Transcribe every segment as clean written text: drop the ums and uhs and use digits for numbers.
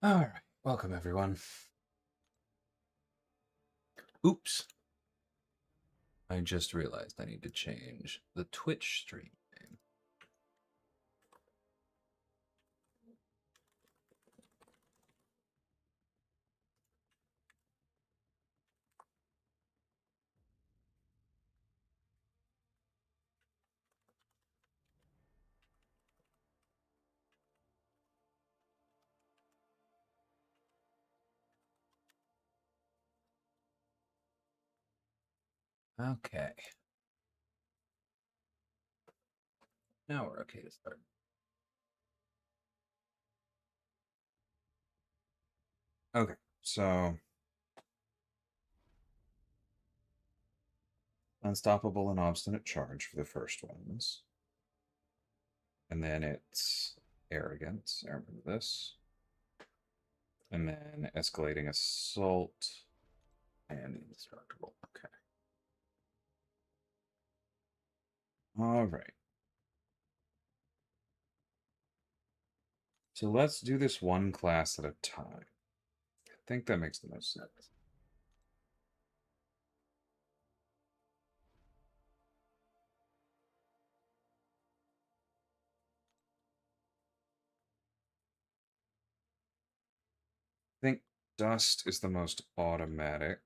All right, welcome everyone. Oops. I just realized I need to change the Twitch stream name. Okay. Now we're okay to start. Okay, so Unstoppable and Obstinate Charge for the first ones. And then it's Arrogance. I remember this. And then Escalating Assault and Indestructible. Okay. All right. So let's do this one class at a time. I think that makes the most sense. I think Dust is the most automatic.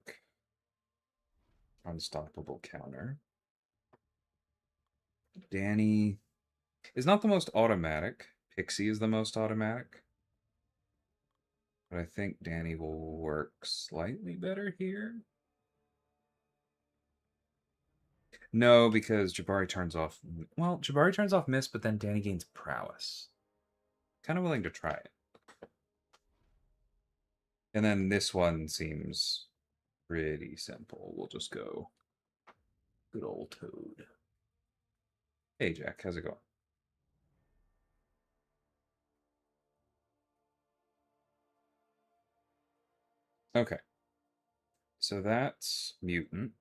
Unstoppable counter. Danny is not the most automatic. Pixie is the most automatic. But I think Danny will work slightly better here. No, because Jabari turns off... Well, Jabari turns off Miss, but then Danny gains Prowess. Kind of willing to try it. And then this one seems pretty simple. We'll just go good old Toad. Hey, Jack. How's it going? Okay. So that's Mutant.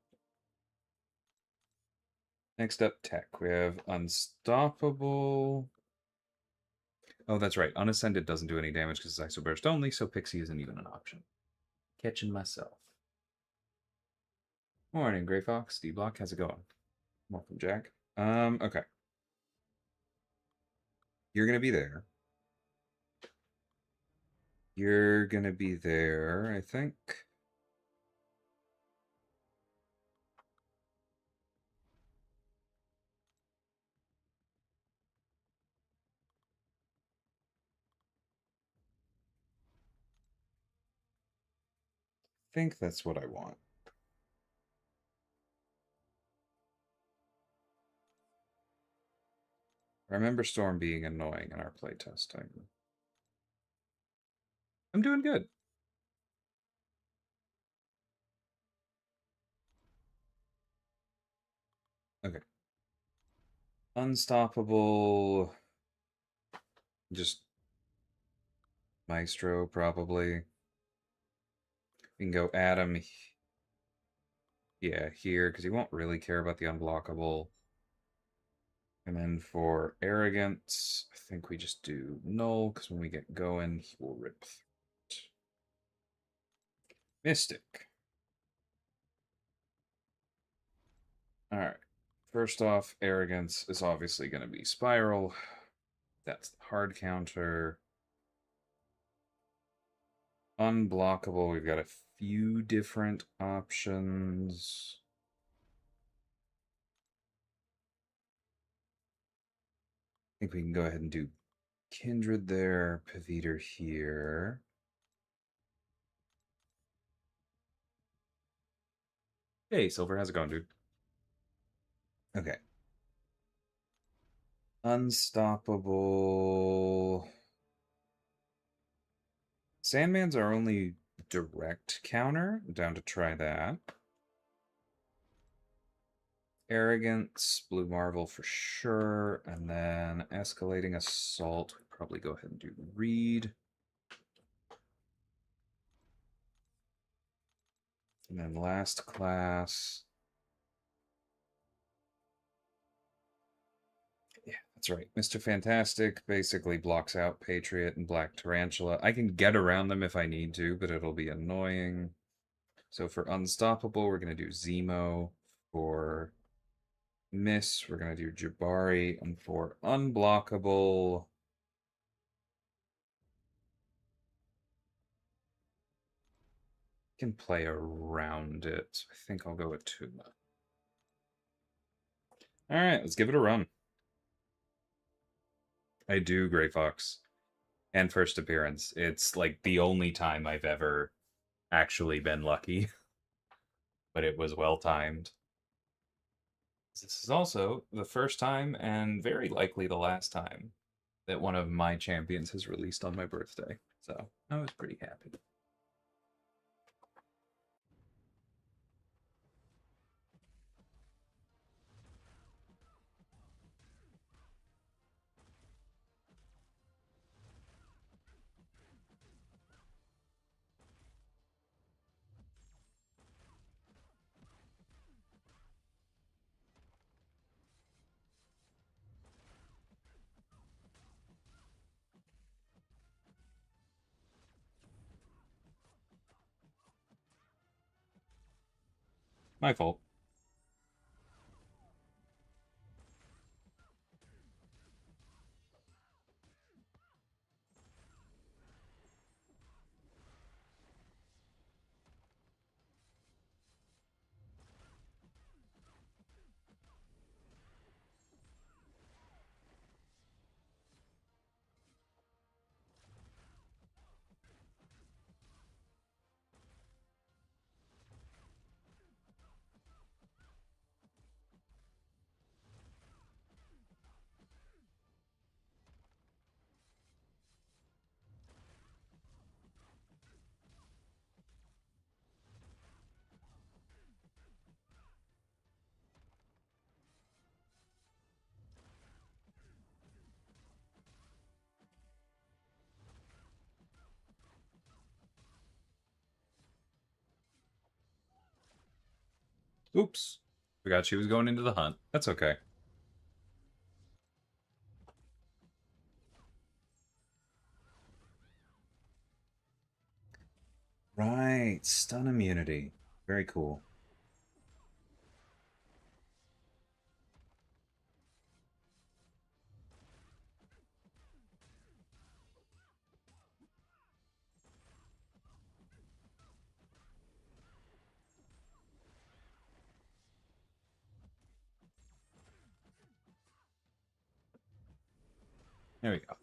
Next up, Tech. We have Unstoppable. Oh, that's right. Unascended doesn't do any damage because it's Isoburst only, so Pixie isn't even an option. Catching myself. Morning, Grey Fox. D-Block, how's it going? Welcome, Jack. Okay. You're gonna be there. You're gonna be there, I think. I think that's what I want. I remember Storm being annoying in our playtesting. I'm doing good. Okay. Unstoppable. Just Maestro, probably. We can go Adam. Yeah, here, because he won't really care about the unblockable. And then for Arrogance, I think we just do Null, because when we get going, he will rip through it. Mystic. Alright. First off, Arrogance is obviously going to be Spiral. That's the hard counter. Unblockable, we've got a few different options. I think we can go ahead and do Kindred there, Paviter here. Hey, Silver, how's it going, dude? Okay. Unstoppable. Sandman's our only direct counter. I'm down to try that. Arrogance, Blue Marvel for sure. And then Escalating Assault. We'd probably go ahead and do Reed. And then last class. Yeah, that's That's right. Mr. Fantastic basically blocks out Patriot and Black Tarantula. I can get around them if I need to, but it'll be annoying. So for Unstoppable, we're going to do Zemo. For Miss, we're going to do Jabari. And for Unblockable, can play around it. I think I'll go with Tuma. All right, let's give it a run. I do, Gray Fox. And first appearance. It's like the only time I've ever actually been lucky, but it was well timed. This is also the first time and very likely the last time that one of my champions has released on my birthday. So I was pretty happy. My fault. Oops. Forgot she was going into the hunt. That's okay. Right. Stun immunity. Very cool. There we go.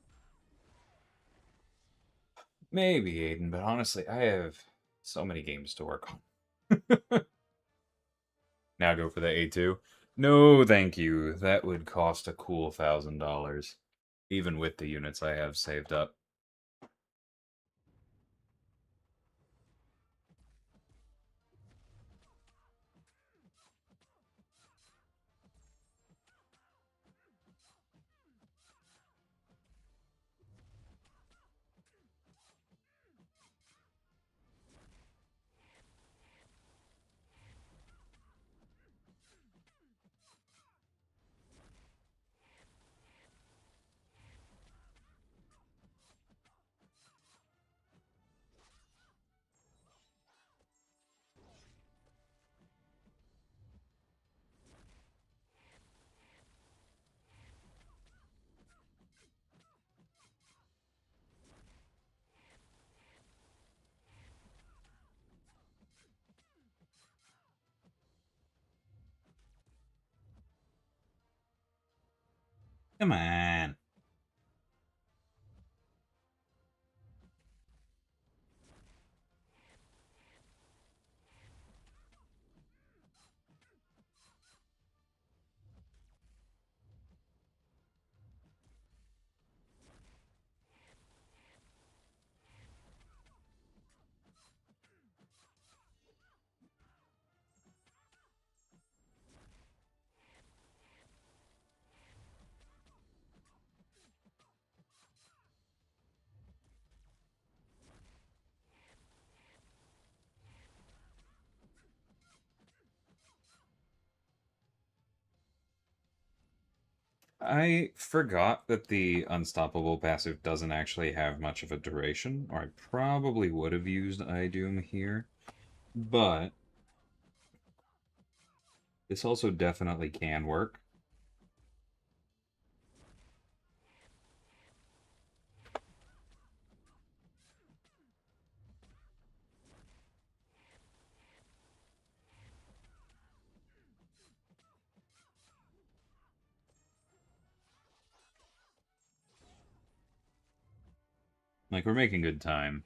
Maybe, Aiden, but honestly, I have so many games to work on. Now go for the A2. No, thank you. That would cost a cool $1,000, even with the units I have saved up. Come on. I forgot that the Unstoppable passive doesn't actually have much of a duration, or I probably would have used iDoom here, but this also definitely can work. Like, we're making good time.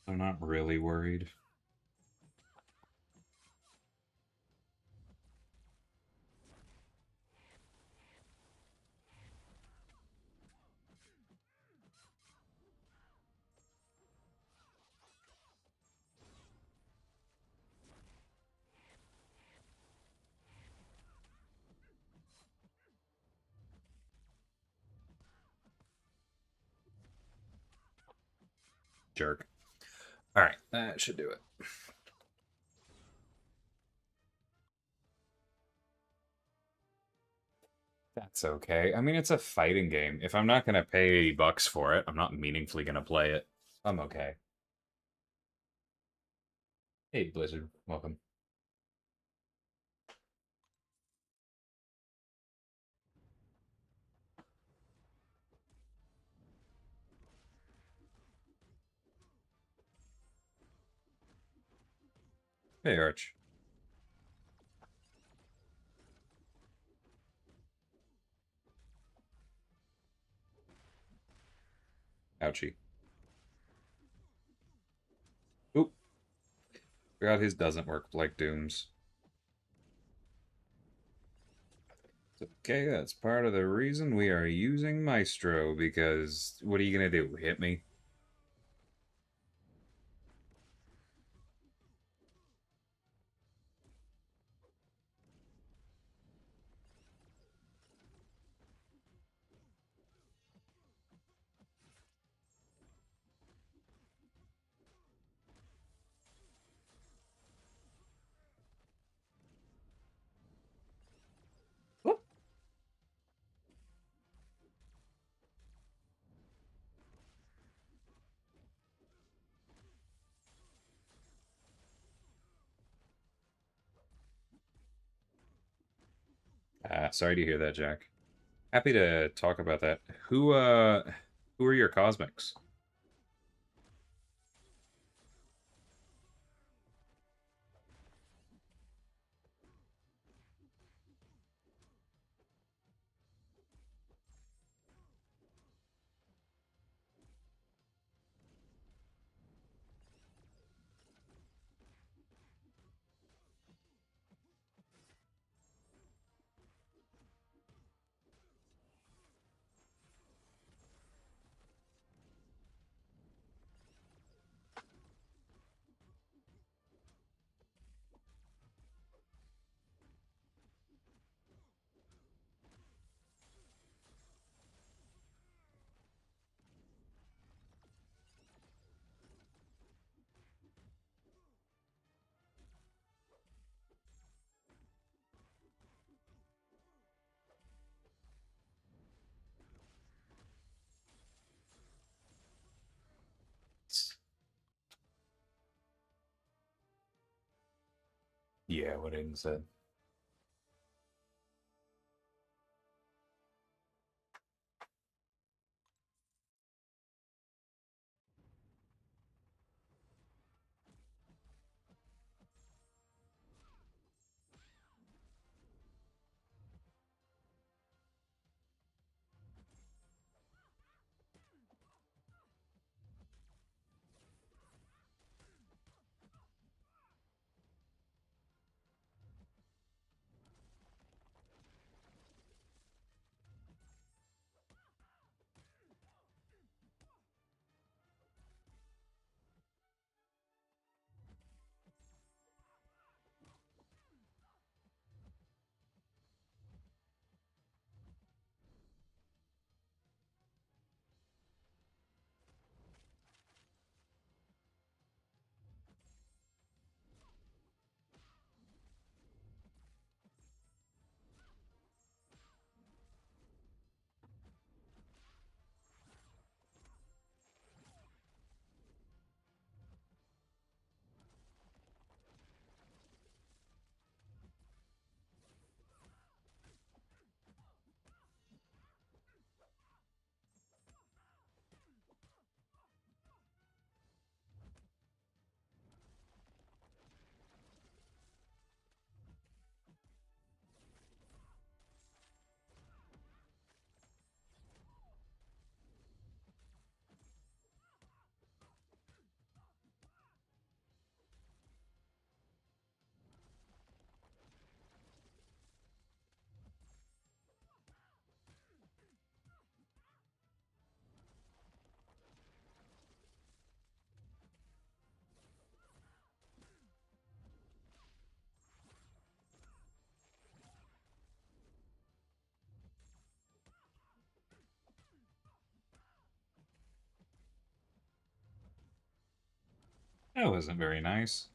I'm not really worried. Jerk. Alright, that should do it. That's okay. I mean, it's a fighting game. If I'm not going to pay $80 for it, I'm not meaningfully going to play it. I'm okay. Hey, Blizzard. Welcome. Hey, Arch. Ouchie. Oop. Forgot his doesn't work like Doom's. It's okay, that's part of the reason we are using Maestro, because what are you going to do? Hit me? Whoop. Sorry to hear that, Jack. Happy to talk about that. Who are your cosmics? Yeah, what Aiden said. That wasn't very nice.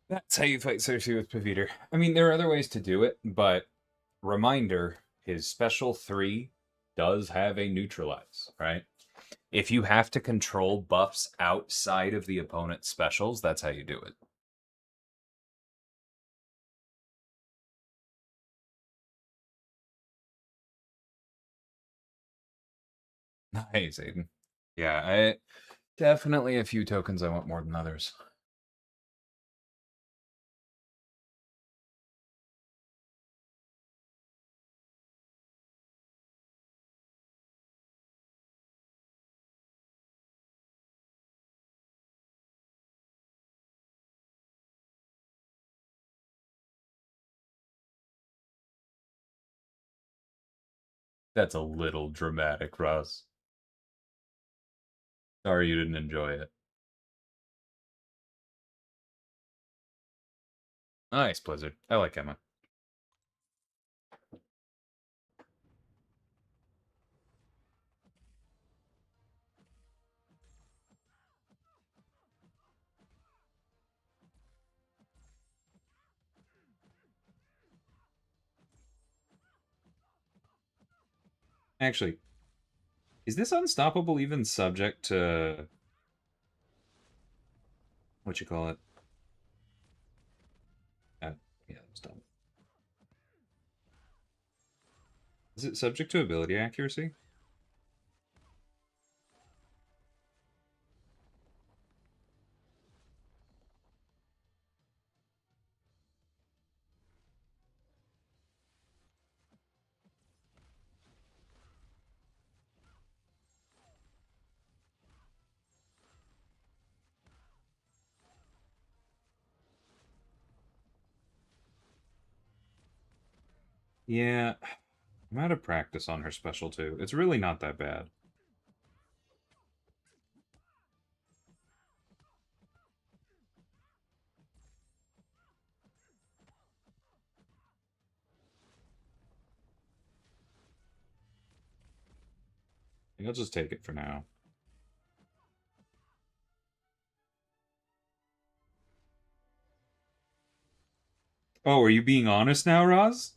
That's how you fight Cersei with Paviter. I mean, there are other ways to do it, but reminder, his special 3 does have a neutralize, right? If you have to control buffs outside of the opponent's specials, that's how you do it. Nice, Aiden. Yeah, I definitely a few tokens I want more than others. That's a little dramatic, Russ. Sorry you didn't enjoy it. Nice, Blizzard. I like Emma. Actually, is this unstoppable even subject to what you call it? Yeah, it's done. Is it subject to ability accuracy? Yeah, I'm out of practice on her special too. It's really not that bad. I think I'll just take it for now. Oh, are you being honest now, Roz?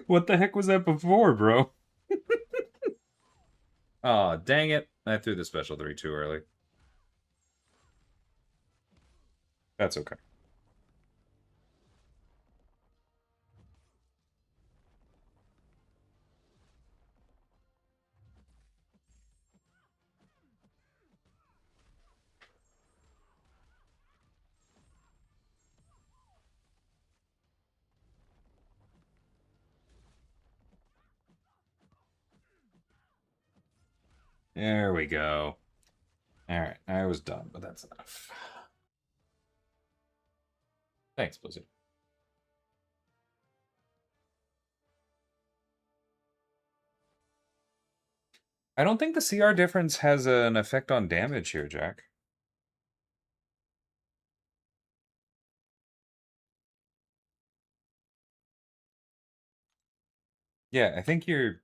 What the heck was that before, bro? Aw, oh, dang it. I threw the special 3 too early. That's okay. There we go. Alright, I was done, but that's enough. Thanks, Blizzard. I don't think the CR difference has an effect on damage here, Jack. Yeah, I think you're...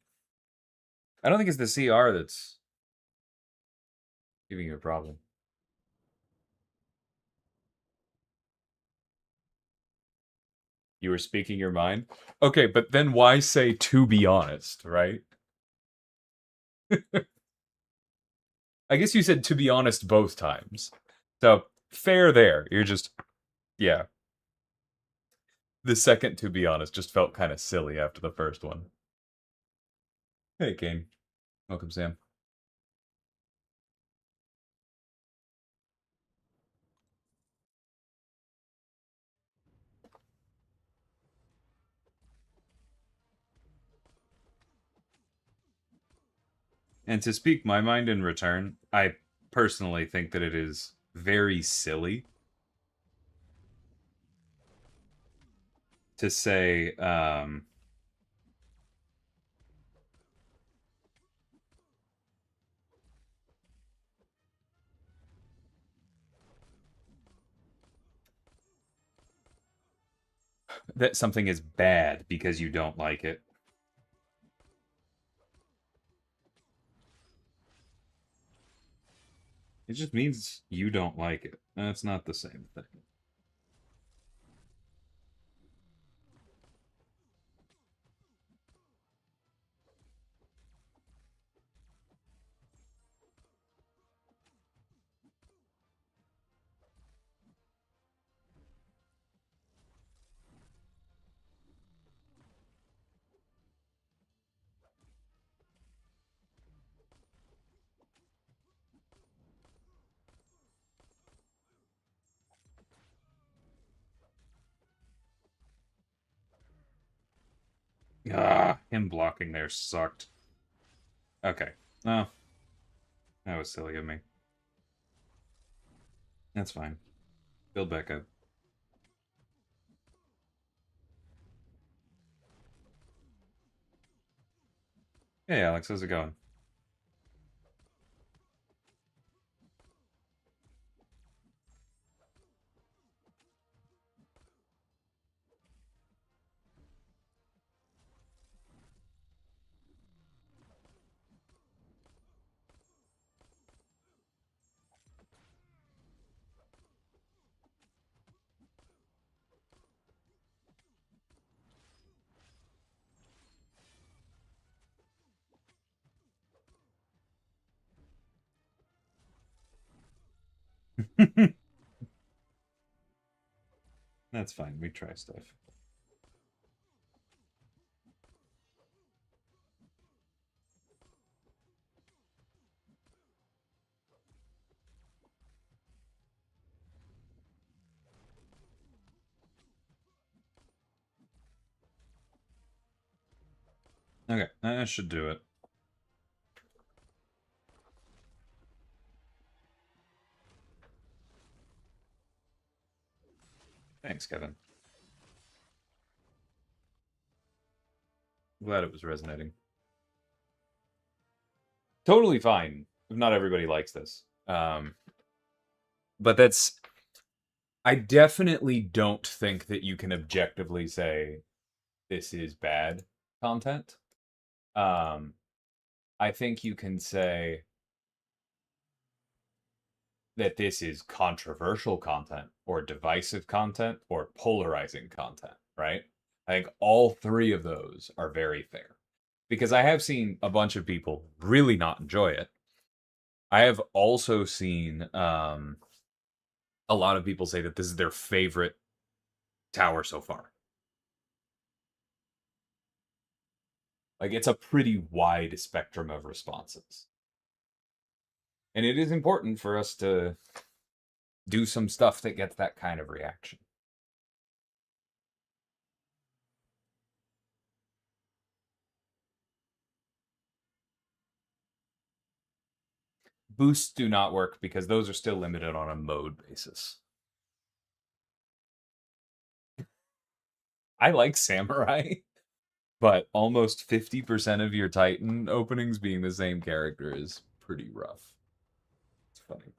I don't think it's the CR that's giving you a problem. You were speaking your mind? Okay, but then why say to be honest, right? I guess you said to be honest both times. So, fair there. You're just... Yeah. The second to be honest just felt kind of silly after the first one. Hey, Kane. Welcome, Sam. And to speak my mind in return, I personally think that it is very silly to say that something is bad because you don't like it. It just means you don't like it. That's not the same thing. Ah, him blocking there sucked. Okay. Oh, that was silly of me. That's fine. Build back up. Hey, Alex, how's it going? That's fine. We try stuff. Okay, that should do it. Thanks, Kevin. Glad it was resonating. Totally fine if not everybody likes this. But that's I definitely don't think that you can objectively say this is bad content. Um, I think you can say that this is controversial content or divisive content or polarizing content, right? I think all three of those are very fair because I have seen a bunch of people really not enjoy it. I have also seen a lot of people say that this is their favorite tower so far. Like it's a pretty wide spectrum of responses. And it is important for us to do some stuff that gets that kind of reaction. Boosts do not work because those are still limited on a mode basis. I like Samurai, but almost 50% of your Titan openings being the same character is pretty rough. It's funny.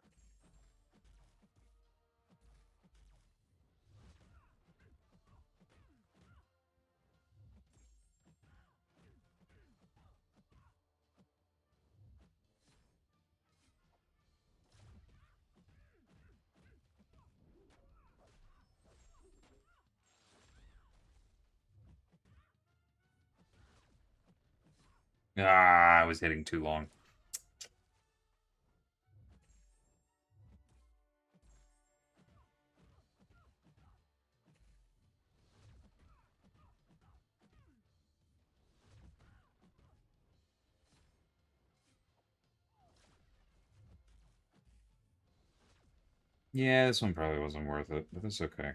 Ah, I was hitting too long. Yeah, this one probably wasn't worth it, but it's okay.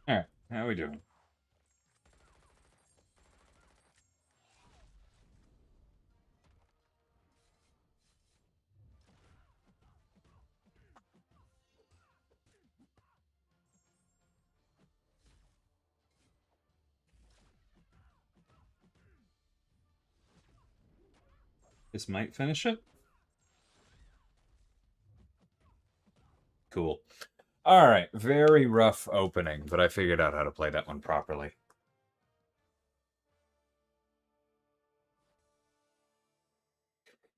Alright, how we doing? This might finish it? Cool. Alright, very rough opening, but I figured out how to play that one properly.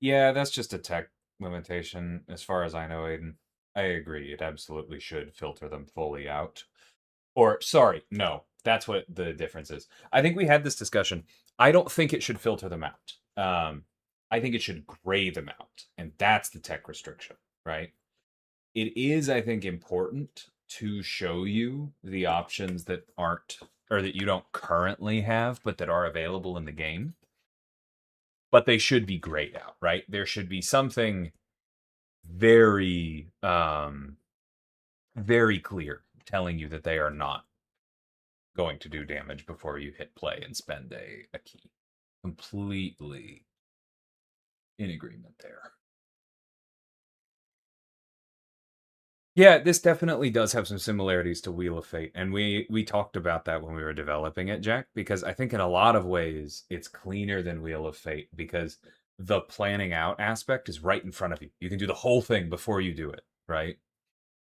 Yeah, that's just a tech limitation, as far as I know, Aiden. I agree, it absolutely should filter them fully out. Or, sorry, no, that's what the difference is. I think we had this discussion. I don't think it should filter them out. I think it should gray them out, and that's the tech restriction, right? It is, I think, important to show you the options that aren't, or that you don't currently have, but that are available in the game. But they should be grayed out, right? There should be something very, very clear telling you that they are not going to do damage before you hit play and spend a key. Completely in agreement there. Yeah, this definitely does have some similarities to Wheel of Fate, and we talked about that when we were developing it, Jack, because I think in a lot of ways it's cleaner than Wheel of Fate because the planning out aspect is right in front of you. You can do the whole thing before you do it, right?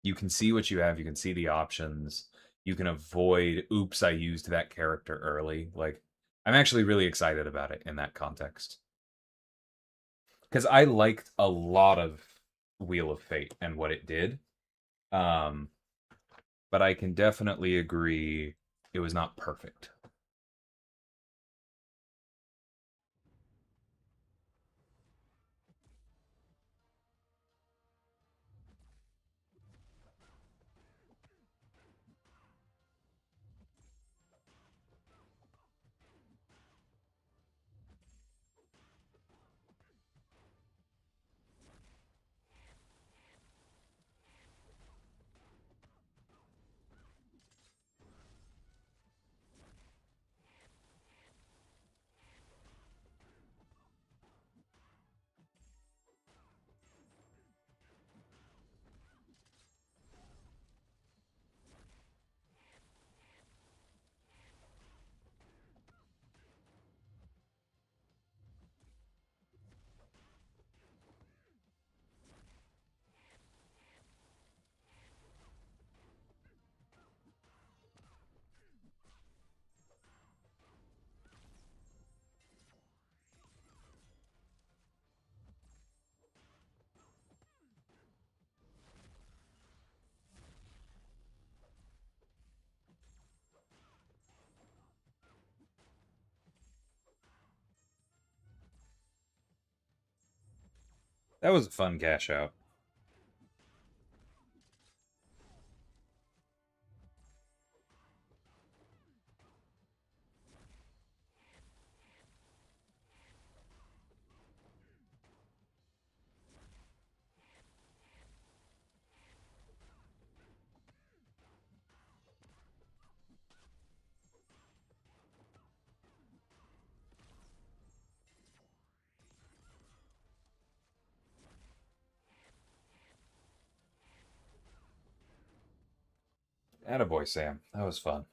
You can see what you have, you can see the options, you can avoid, oops, I used that character early. Like, I'm actually really excited about it in that context. Because I liked a lot of Wheel of Fate and what it did. Um, but I can definitely agree it was not perfect. That was a fun cash out. Attaboy, Sam. That was fun.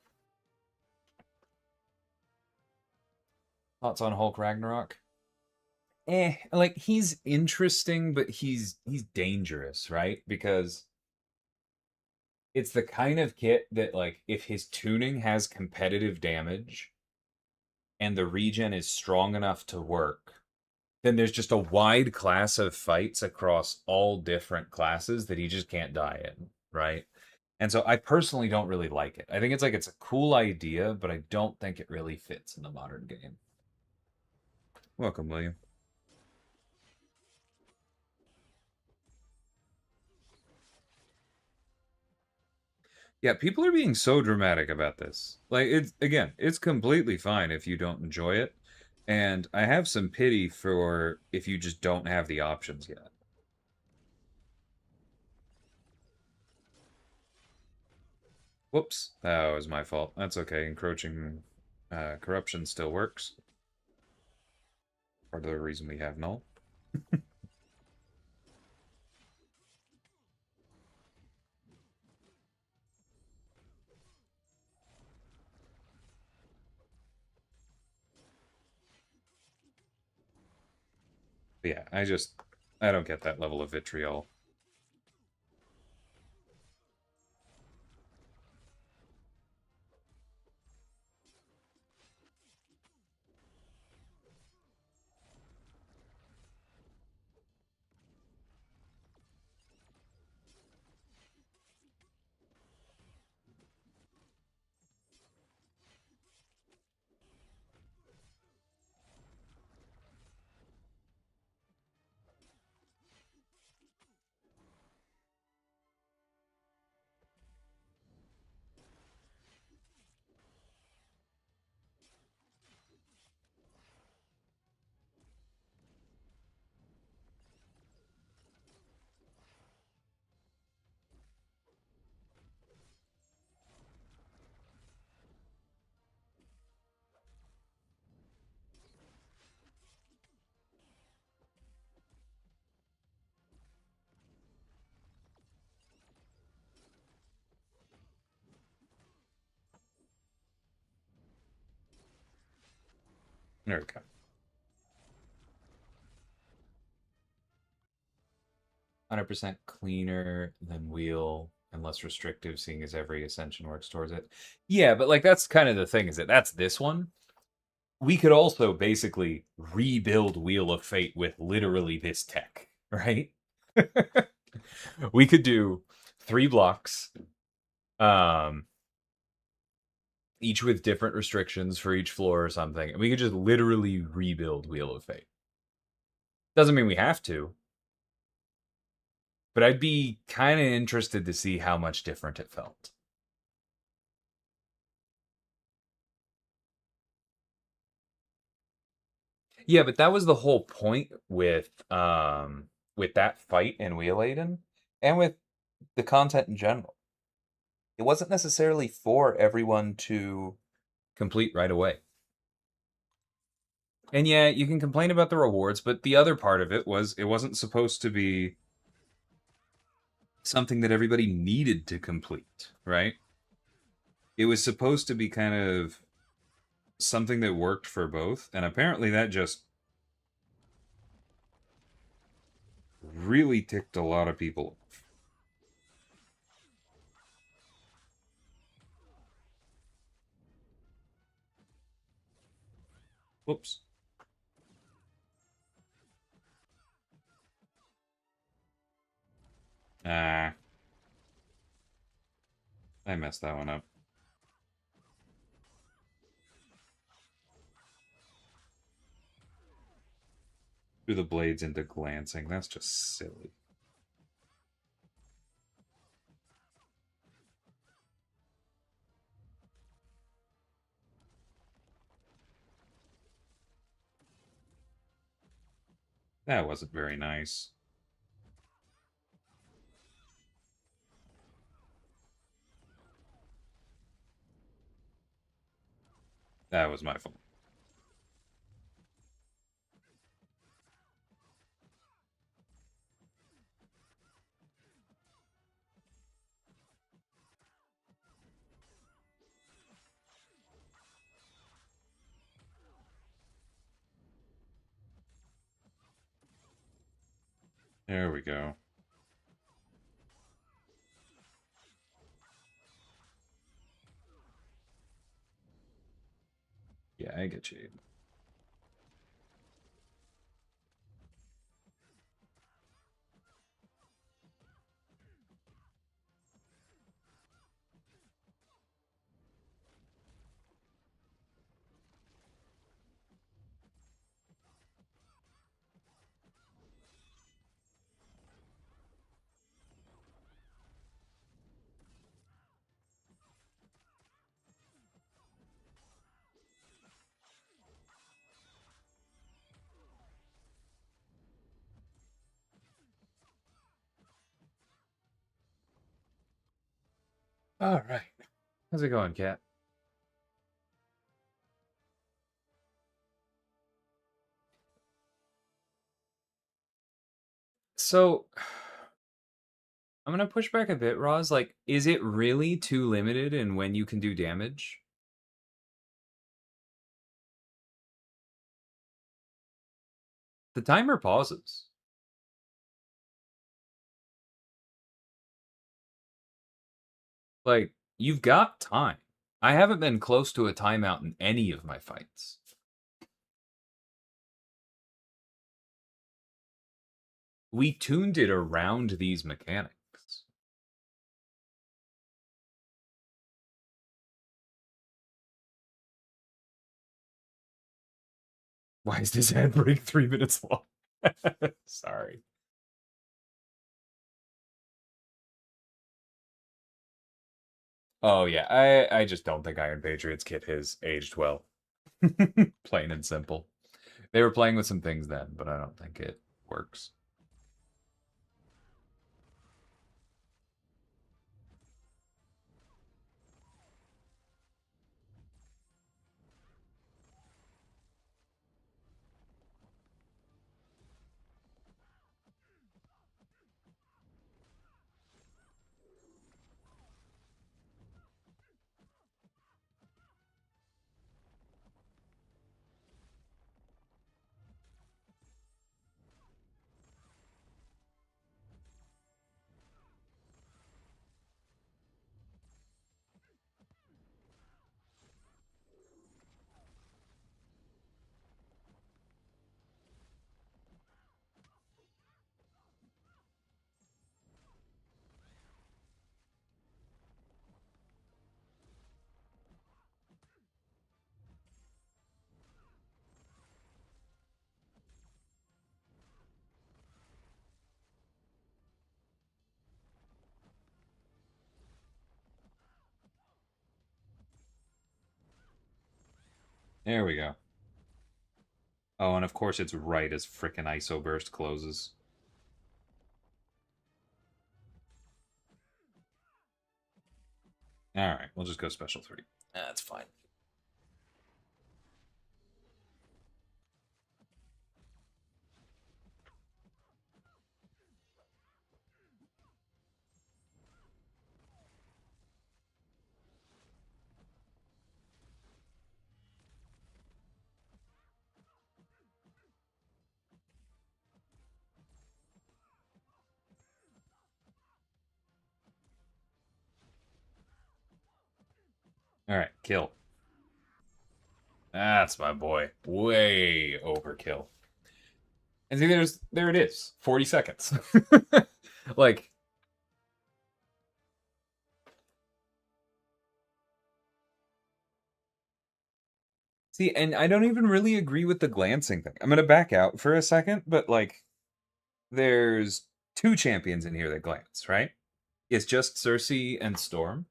Thoughts on Hulk Ragnarok? Like he's interesting, but he's dangerous, right? Because it's the kind of kit that like if his tuning has competitive damage and the regen is strong enough to work, then there's just a wide class of fights across all different classes that he just can't die in, right? And so I personally don't really like it. I think it's a cool idea, but I don't think it really fits in the modern game. Welcome, William. Yeah, people are being so dramatic about this. Like it's again, it's completely fine if you don't enjoy it. And I have some pity for if you just don't have the options yet. Whoops, that was my fault. That's okay. Encroaching corruption still works. Part of the reason we have null. But yeah, I don't get that level of vitriol. There we go. 100% cleaner than wheel and less restrictive, seeing as every ascension works towards it. Yeah, but like that's kind of the thing, is that that's this one. We could also basically rebuild Wheel of Fate with literally this tech, right? We could do 3 blocks, each with different restrictions for each floor or something, and we could just literally rebuild Wheel of Fate. Doesn't mean we have to, but I'd be kind of interested to see how much different it felt. Yeah, but that was the whole point with that fight in Wheel Aiden and with the content in general. It wasn't necessarily for everyone to complete right away. And yeah, you can complain about the rewards, but the other part of it was it wasn't supposed to be something that everybody needed to complete, right? It was supposed to be kind of something that worked for both, and apparently that just really ticked a lot of people off. Whoops. Ah, I messed that one up. Threw the blades into glancing. That's just silly. That wasn't very nice. That was my fault. There we go. Yeah, I get you. All right. How's it going, Kat? So, I'm gonna push back a bit, Roz. Like, is it really too limited in when you can do damage? The timer pauses. Like, you've got time. I haven't been close to a timeout in any of my fights. We tuned it around these mechanics. Why is this ad break 3 minutes long? Sorry. Oh yeah, I just don't think Iron Patriots kit has aged well. Plain and simple. They were playing with some things then, but I don't think it works. There we go. Oh, and of course it's right as frickin' ISO burst closes. Alright, we'll just go special 3. That's fine. Alright, kill. That's my boy. Way overkill. And see, there it is. 40 seconds. Like, see, and I don't even really agree with the glancing thing. I'm gonna back out for a second, but like, there's 2 champions in here that glance, right? It's just Cersei and Storm.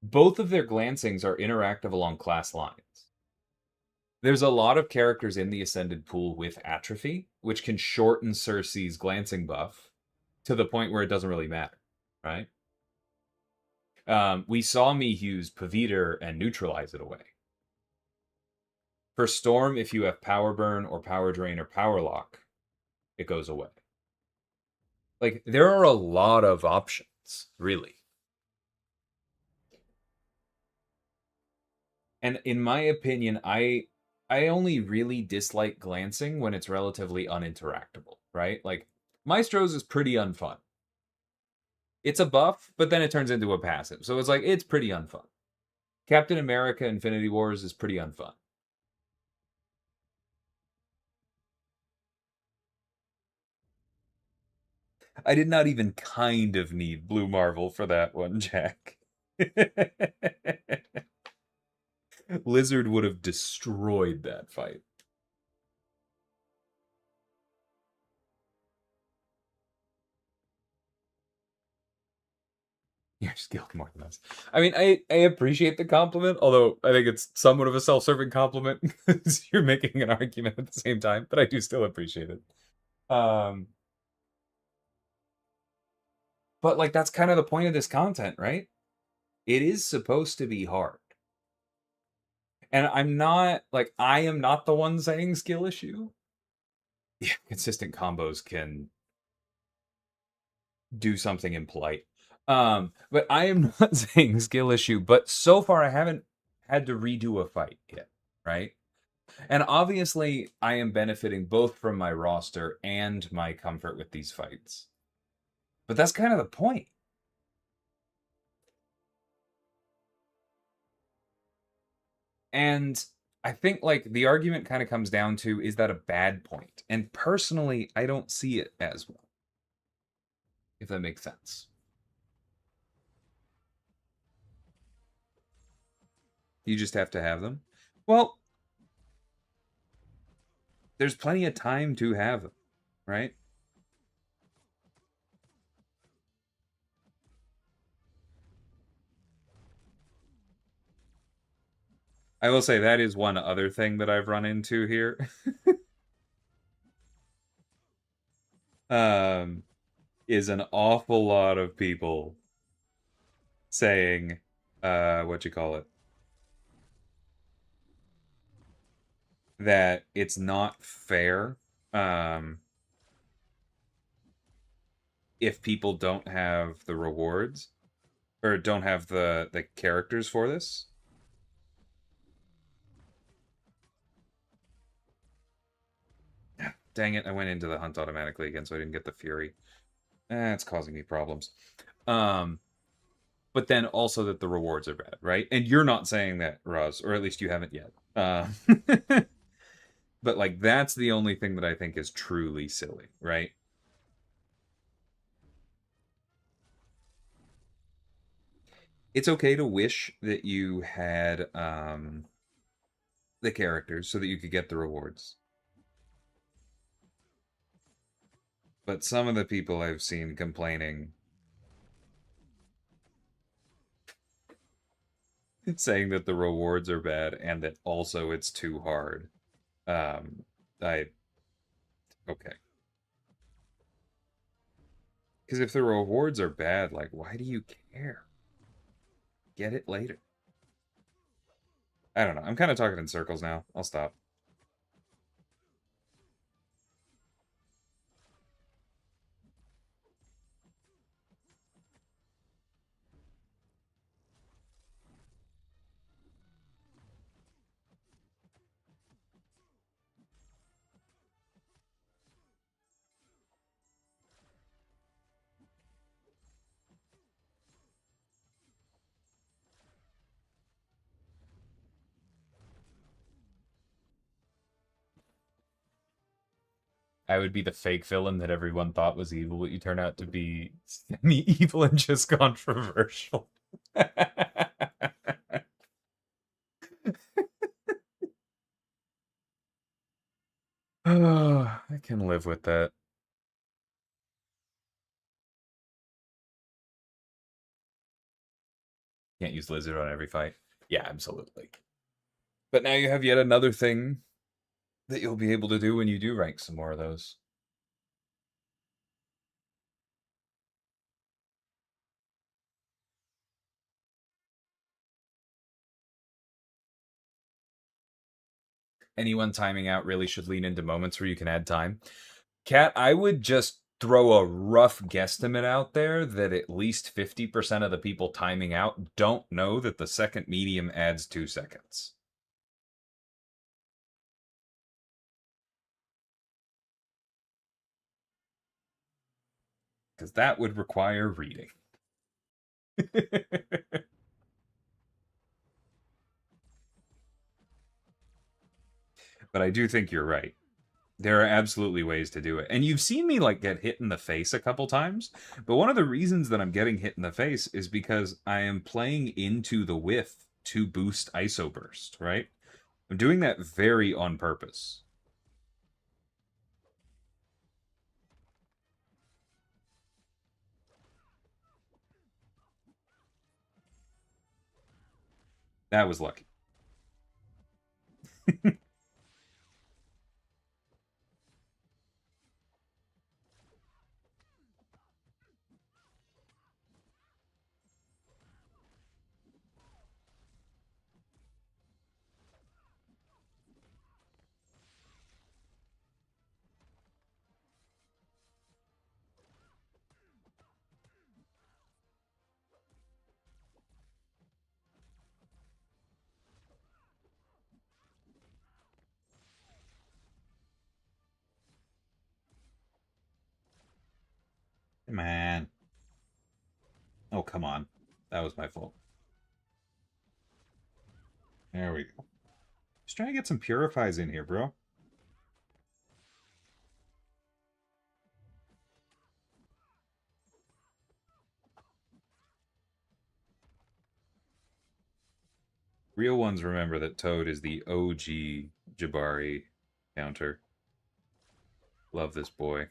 Both of their glancings are interactive along class lines. There's a lot of characters in the Ascended pool with atrophy, which can shorten Cersei's glancing buff to the point where it doesn't really matter, right? We saw me use Paviter and neutralize it away. For Storm, if you have Power Burn or Power Drain or Power Lock, it goes away. Like, there are a lot of options, really. And in my opinion, I only really dislike glancing when it's relatively uninteractable, right? Like, Maestro's is pretty unfun. It's a buff, but then it turns into a passive. So it's like, it's pretty unfun. Captain America Infinity Wars is pretty unfun. I did not even kind of need Blue Marvel for that one, Jack. Lizard would have destroyed that fight. You're skilled more than us. I mean, I appreciate the compliment, although I think it's somewhat of a self-serving compliment because you're making an argument at the same time, but I do still appreciate it. But like, that's kind of the point of this content, right? It is supposed to be hard. And I'm not, like, I am not the one saying skill issue. Yeah, consistent combos can do something impolite. But I am not saying skill issue, but so far I haven't had to redo a fight yet, right? And obviously I am benefiting both from my roster and my comfort with these fights. But that's kind of the point. And I think like the argument kind of comes down to, is that a bad point? And personally, I don't see it as one, if that makes sense. You just have to have them. Well, there's plenty of time to have them, right? I will say that is one other thing that I've run into here. um, is an awful lot of people saying, what you call it, that it's not fair, um, if people don't have the rewards or don't have the characters for this. Dang it, I went into the hunt automatically again, so I didn't get the fury. It's causing me problems. Um, but then also that the rewards are bad, right? And you're not saying that, Roz, or at least you haven't yet. But like that's the only thing that I think is truly silly, right? It's okay to wish that you had the characters so that you could get the rewards. But some of the people I've seen complaining, saying that the rewards are bad and that also it's too hard. Um, I okay. Because if the rewards are bad, like, why do you care? Get it later. I don't know. I'm kind of talking in circles now. I'll stop. I would be the fake villain that everyone thought was evil, but you turn out to be semi-evil and just controversial. Oh, I can live with that. Can't use lizard on every fight. Yeah, absolutely. But now you have yet another thing that you'll be able to do when you do rank some more of those. Anyone timing out really should lean into moments where you can add time. Kat, I would just throw a rough guesstimate out there that at least 50% of the people timing out don't know that the second medium adds 2 seconds. Because that would require reading. But I do think you're right. There are absolutely ways to do it. And you've seen me like get hit in the face a couple times, but one of the reasons that I'm getting hit in the face is because I am playing into the whiff to boost ISO burst, right? I'm doing that very on purpose. That was lucky. Man. Oh, come on. That was my fault. There we go. Just trying to get some purifies in here, bro. Real ones remember that Toad is the OG Jabari counter. Love this boy.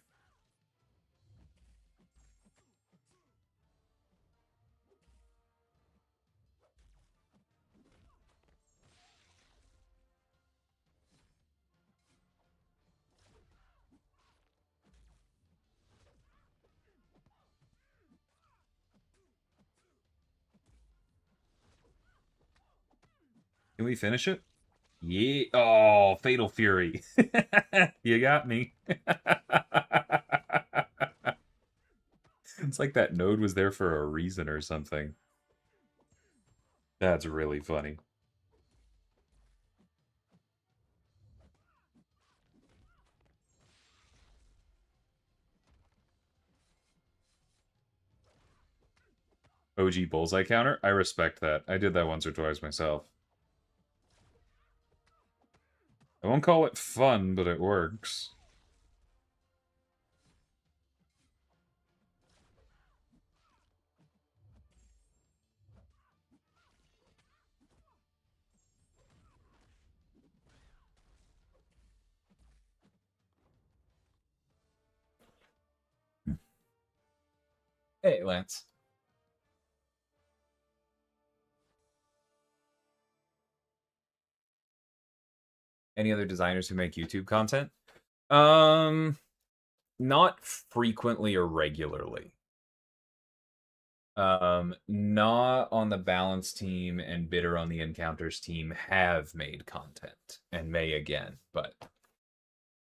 Can we finish it? Yeah. Oh, Fatal Fury. You got me. It's like that node was there for a reason or something. That's really funny. OG bullseye counter? I respect that. I did that once or twice myself. I won't call it fun, but it works. Hey, Lance. Any other designers who make YouTube content? Not frequently or regularly. Not on the balance team and Bitter on the Encounters team have made content and may again, but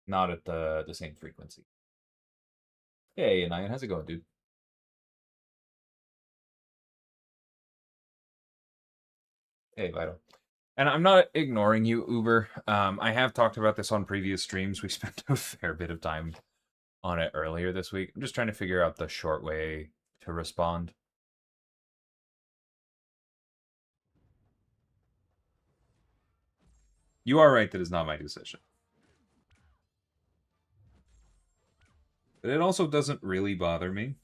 not at the same frequency. Hey, Anian, how's it going, dude? Hey, Vital. And I'm not ignoring you, Uber. I have talked about this on previous streams. We spent a fair bit of time on it earlier this week. I'm just trying to figure out the short way to respond. You are right that it's not my decision. But it also doesn't really bother me.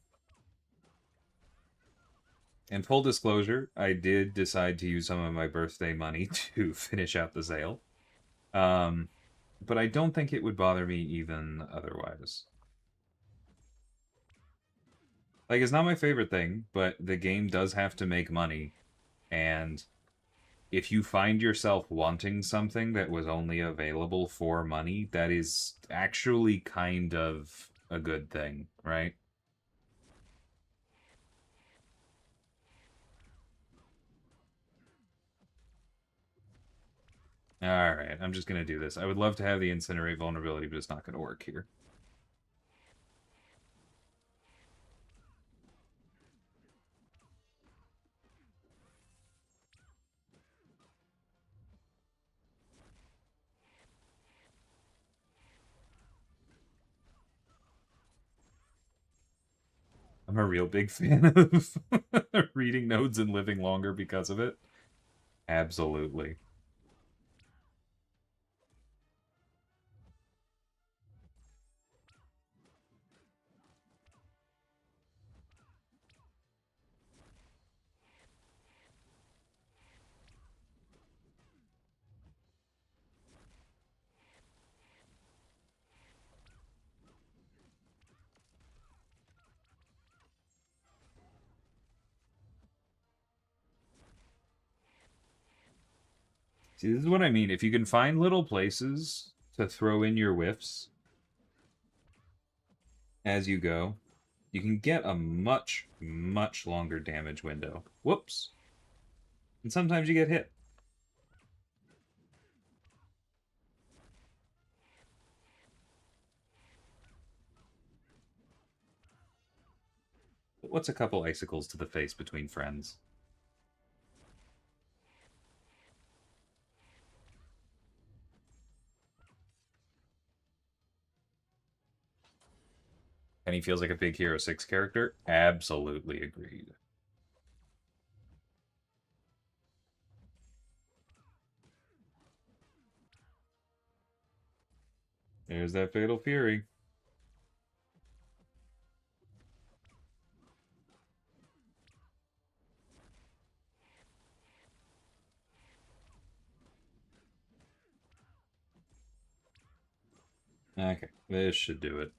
And full disclosure, I did decide to use some of my birthday money to finish out the sale. But I don't think it would bother me even otherwise. Like, it's not my favorite thing, but the game does have to make money. And if you find yourself wanting something that was only available for money, that is actually kind of a good thing, right? Alright, I'm just gonna do this. I would love to have the Incinerate vulnerability, but it's not gonna work here. I'm a real big fan of reading nodes and living longer because of it. Absolutely. See, this is what I mean. If you can find little places to throw in your whiffs as you go, you can get a much, much longer damage window. Whoops. And sometimes you get hit. But what's a couple icicles to the face between friends? Penny feels like a big Hero 6 character. Absolutely agreed. There's that Fatal Fury. Okay, this should do it.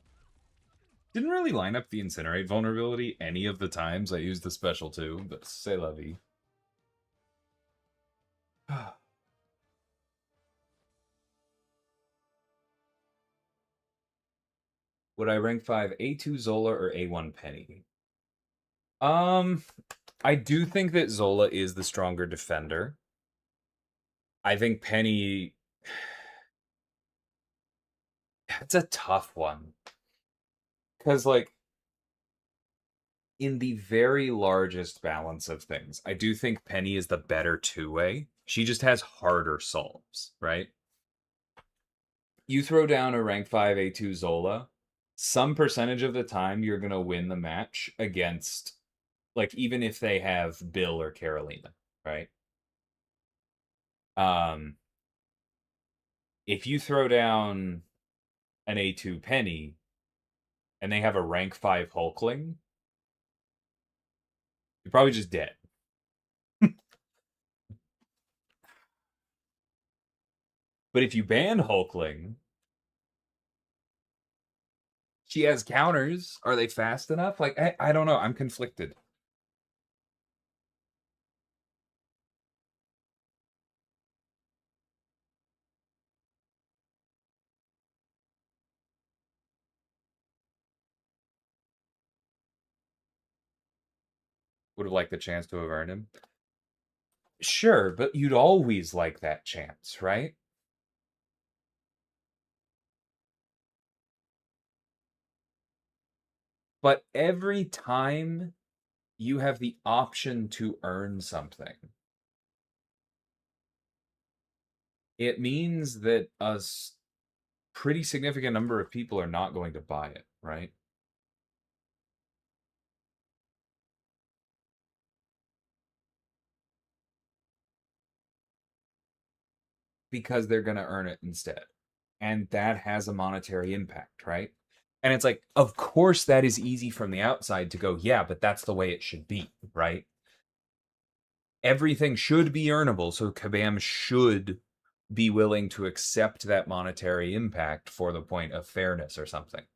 Didn't really line up the Incinerate vulnerability any of the times I used the special too, but c'est la vie. Would I rank 5 A2 Zola or A1 Penny? Um, I do think that Zola is the stronger defender. I think Penny. It's a tough one. Because, like, in the very largest balance of things, I do think Penny is the better two-way. She just has harder solves, right? You throw down a rank 5 A2 Zola, some percentage of the time you're going to win the match against, like, even if they have Bill or Carolina, right? Um, if you throw down an A2 Penny and they have a rank 5 Hulkling, you're probably just dead. But if you ban Hulkling, she has counters. Are they fast enough? Like, I don't know. I'm conflicted. Would have liked the chance to have earned him. Sure, but you'd always like that chance, right? But every time you have the option to earn something, it means that a pretty significant number of people are not going to buy it, right? Because they're going to earn it instead. And that has a monetary impact, right? And it's like, of course, that is easy from the outside to go, yeah, but that's the way it should be, right? Everything should be earnable. So Kabam should be willing to accept that monetary impact for the point of fairness or something.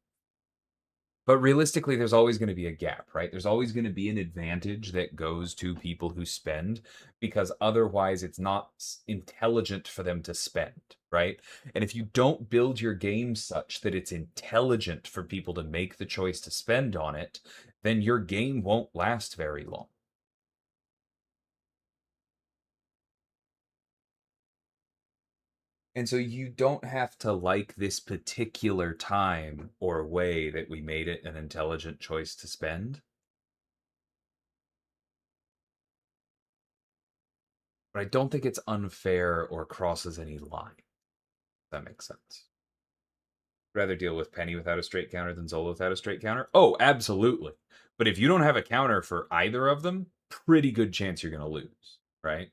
But realistically, there's always going to be a gap, right? There's always going to be an advantage that goes to people who spend because otherwise it's not intelligent for them to spend, right? And if you don't build your game such that it's intelligent for people to make the choice to spend on it, then your game won't last very long. And so you don't have to like this particular time or way that we made it an intelligent choice to spend. But I don't think it's unfair or crosses any line. If that makes sense. Rather deal with Penny without a straight counter than Zola without a straight counter? Oh, absolutely. But if you don't have a counter for either of them, pretty good chance you're going to lose, right?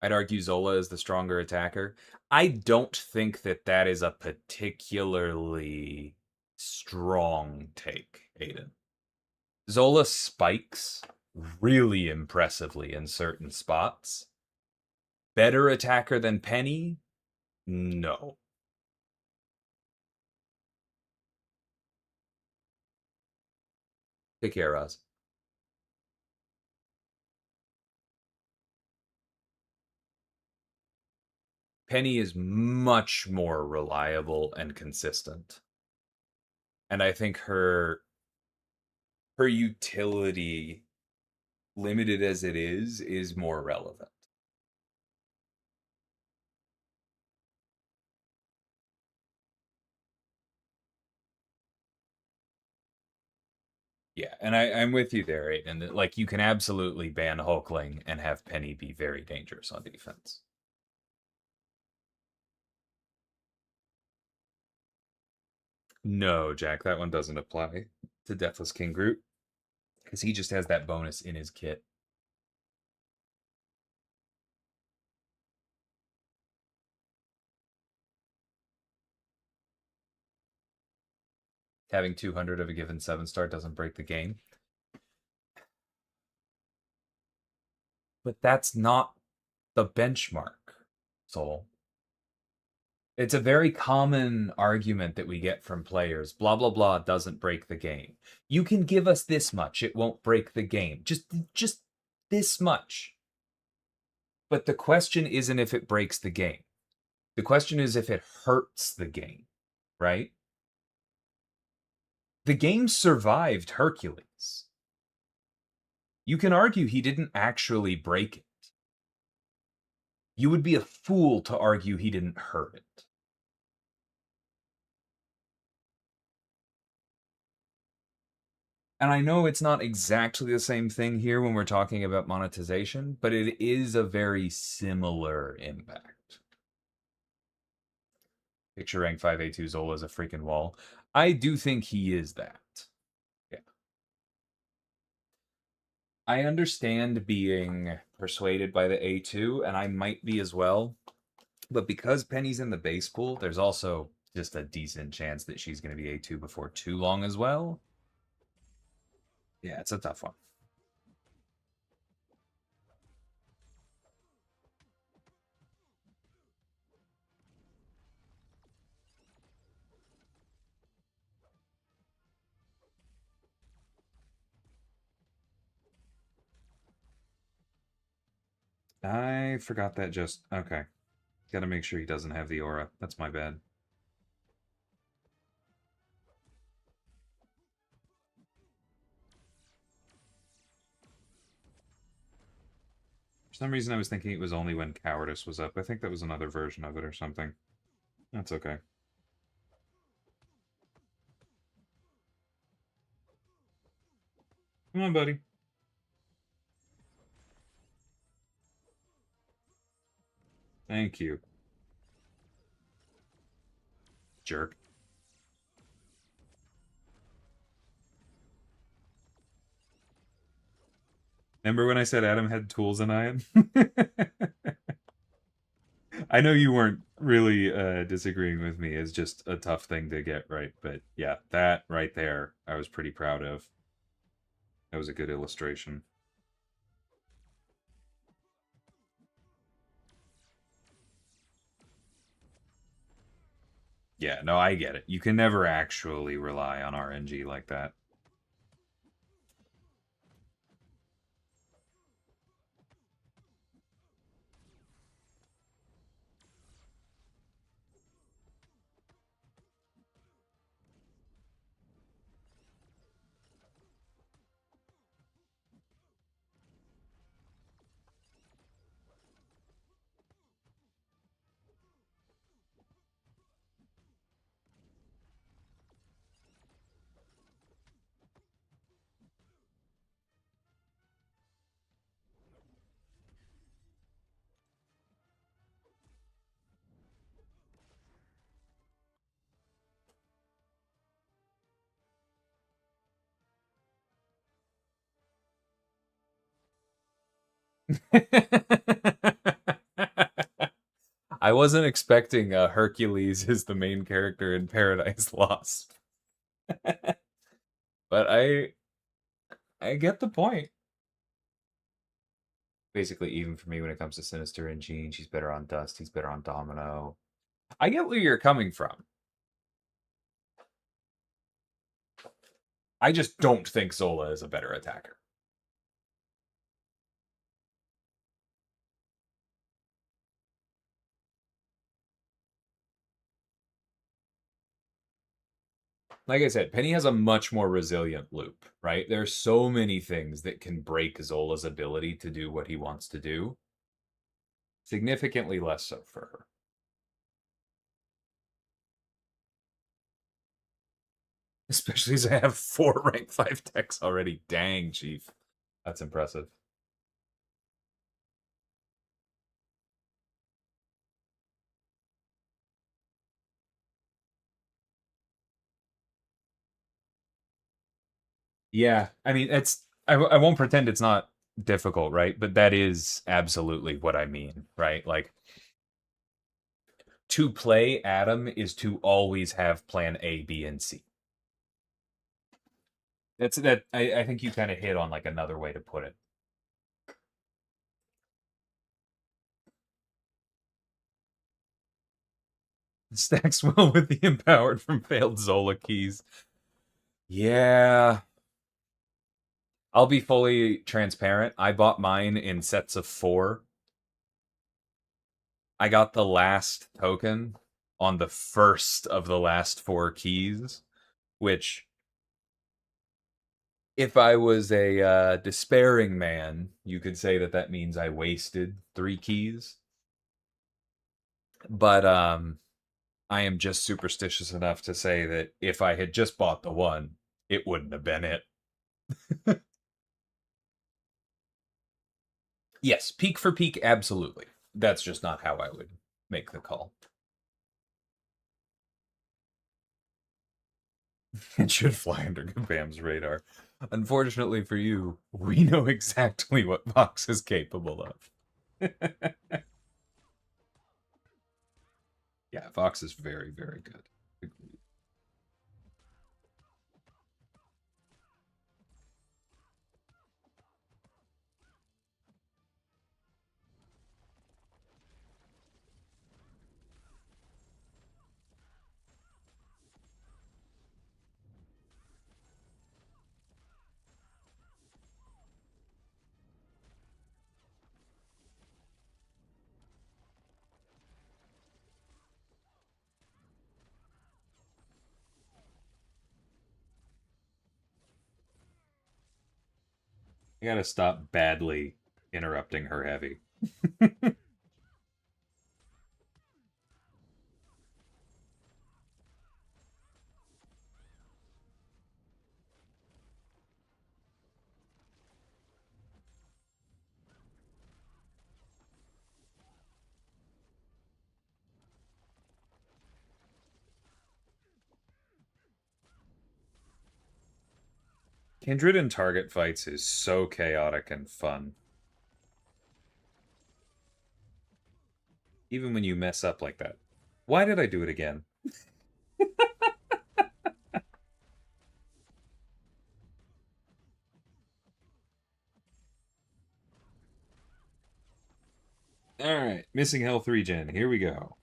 I'd argue Zola is the stronger attacker. I don't think that that is a particularly strong take, Aiden. Zola spikes really impressively in certain spots. Better attacker than Penny? No. Take care, Roz. Penny is much more reliable and consistent. And I think her utility, limited as it is more relevant. Yeah, and I'm with you there, Aiden. Like, you can absolutely ban Hulkling and have Penny be very dangerous on defense. No, Jack, that one doesn't apply to Deathless King Groot because he just has that bonus in his kit. Having 200 of a given 7-star doesn't break the game. But that's not the benchmark, Soul. It's a very common argument that we get from players. Blah, blah, blah doesn't break the game. You can give us this much, it won't break the game. Just this much. But the question isn't if it breaks the game. The question is if it hurts the game, right? The game survived Hercules. You can argue he didn't actually break it. You would be a fool to argue he didn't hurt it. And I know it's not exactly the same thing here when we're talking about monetization, but it is a very similar impact. Picture rank 5A2 Zola as a freaking wall. I do think he is that. Yeah. I understand being persuaded by the A2, and I might be as well. But because Penny's in the base pool, there's also just a decent chance that she's going to be A2 before too long as well. Yeah, it's a tough one. I forgot that just... Okay. Gotta make sure he doesn't have the aura. That's my bad. For some reason, I was thinking it was only when Cowardice was up. I think that was another version of it or something. That's okay. Come on, buddy. Thank you. Jerk. Remember when I said Adam had tools and Ian? I know you weren't really disagreeing with me. It's just a tough thing to get right. But yeah, that right there, I was pretty proud of. That was a good illustration. Yeah, no, I get it. You can never actually rely on RNG like that. I wasn't expecting Hercules as the main character in Paradise Lost. But I get the point. Basically, even for me when it comes to Sinister and Jean, she's better on Dust, he's better on Domino. I get where you're coming from. I just don't think Zola is a better attacker. Like I said, Penny has a much more resilient loop, right? There's so many things that can break Zola's ability to do what he wants to do. Significantly less so for her. Especially as I have 4 rank 5 decks already. Dang, Chief. That's impressive. Yeah, I mean, I won't pretend it's not difficult, right? But that is absolutely what I mean, right? Like, to play Adam is to always have plan A, B, and C. I think you kind of hit on like another way to put it. Stacks well with the empowered from failed Zola keys. Yeah. I'll be fully transparent. I bought mine in sets of 4. I got the last token on the first of the last 4 keys, which, if I was a despairing man, you could say that that means I wasted 3 keys. But I am just superstitious enough to say that if I had just bought the one, it wouldn't have been it. Yes, peak for peak, absolutely. That's just not how I would make the call. It should fly under Kabam's radar. Unfortunately for you, we know exactly what Vox is capable of. Yeah, Vox is very, very good. I gotta stop badly interrupting her heavy. Kindred in target fights is so chaotic and fun. Even when you mess up like that. Why did I do it again? Alright, missing health regen. Here we go.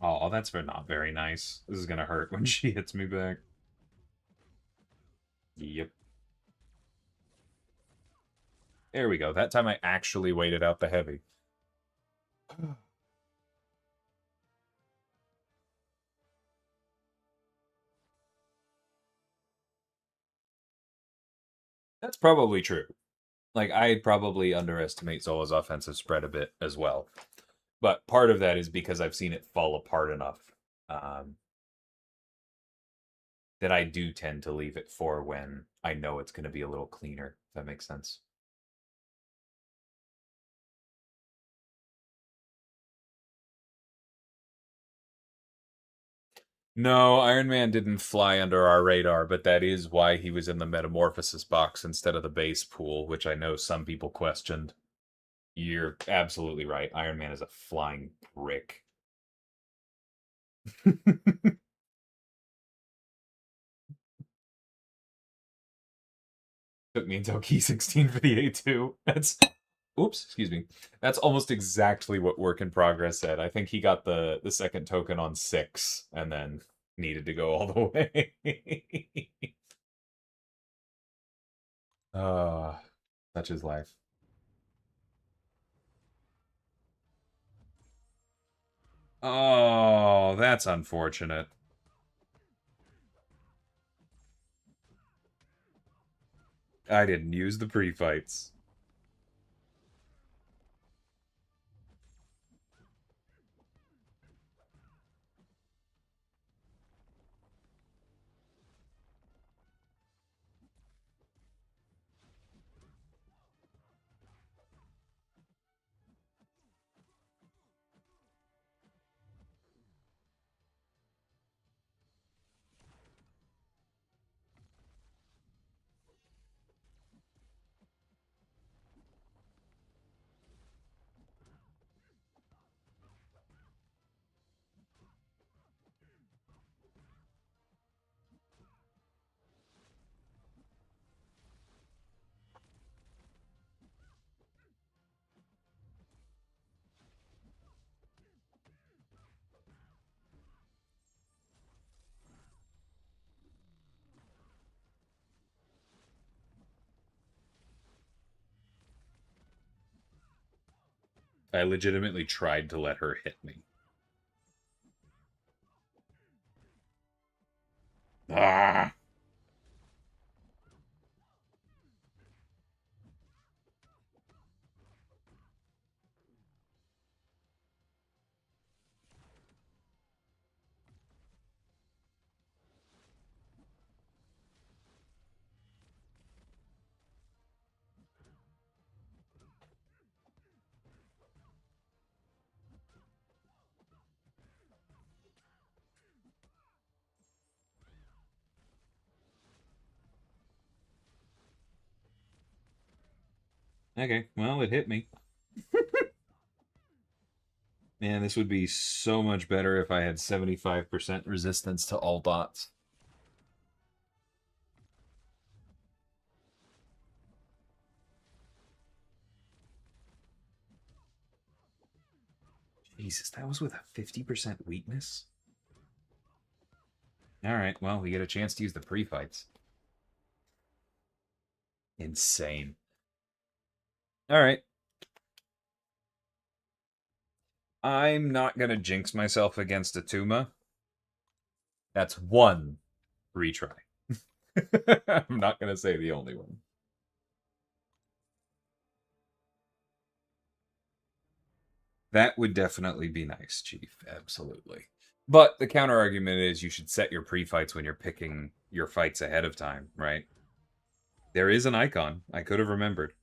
Oh, that's not very nice. This is gonna hurt when she hits me back. Yep. There we go. That time I actually waited out the heavy. That's probably true. Like, I'd probably underestimate Zola's offensive spread a bit as well. But part of that is because I've seen it fall apart enough um, that I do tend to leave it for when I know it's going to be a little cleaner. If that makes sense. No, Iron Man didn't fly under our radar, but that is why he was in the Metamorphosis box instead of the base pool, which I know some people questioned. You're absolutely right. Iron Man is a flying brick. took me until key 16 for the A2. That's oops, excuse me. That's almost exactly what work in progress said. I think he got the second token on 6 and then needed to go all the way. Such is life. Oh, that's unfortunate. I didn't use the pre-fights. I legitimately tried to let her hit me. Ah! Okay, well, it hit me. Man, this would be so much better if I had 75% resistance to all dots. Jesus, that was with a 50% weakness? Alright, well, we get a chance to use the pre-fights. Insane. Alright. I'm not gonna jinx myself against a Tuma. That's one retry. I'm not gonna say the only one. That would definitely be nice, Chief. Absolutely. But the counter argument is you should set your pre-fights when you're picking your fights ahead of time, right? There is an icon. I could have remembered.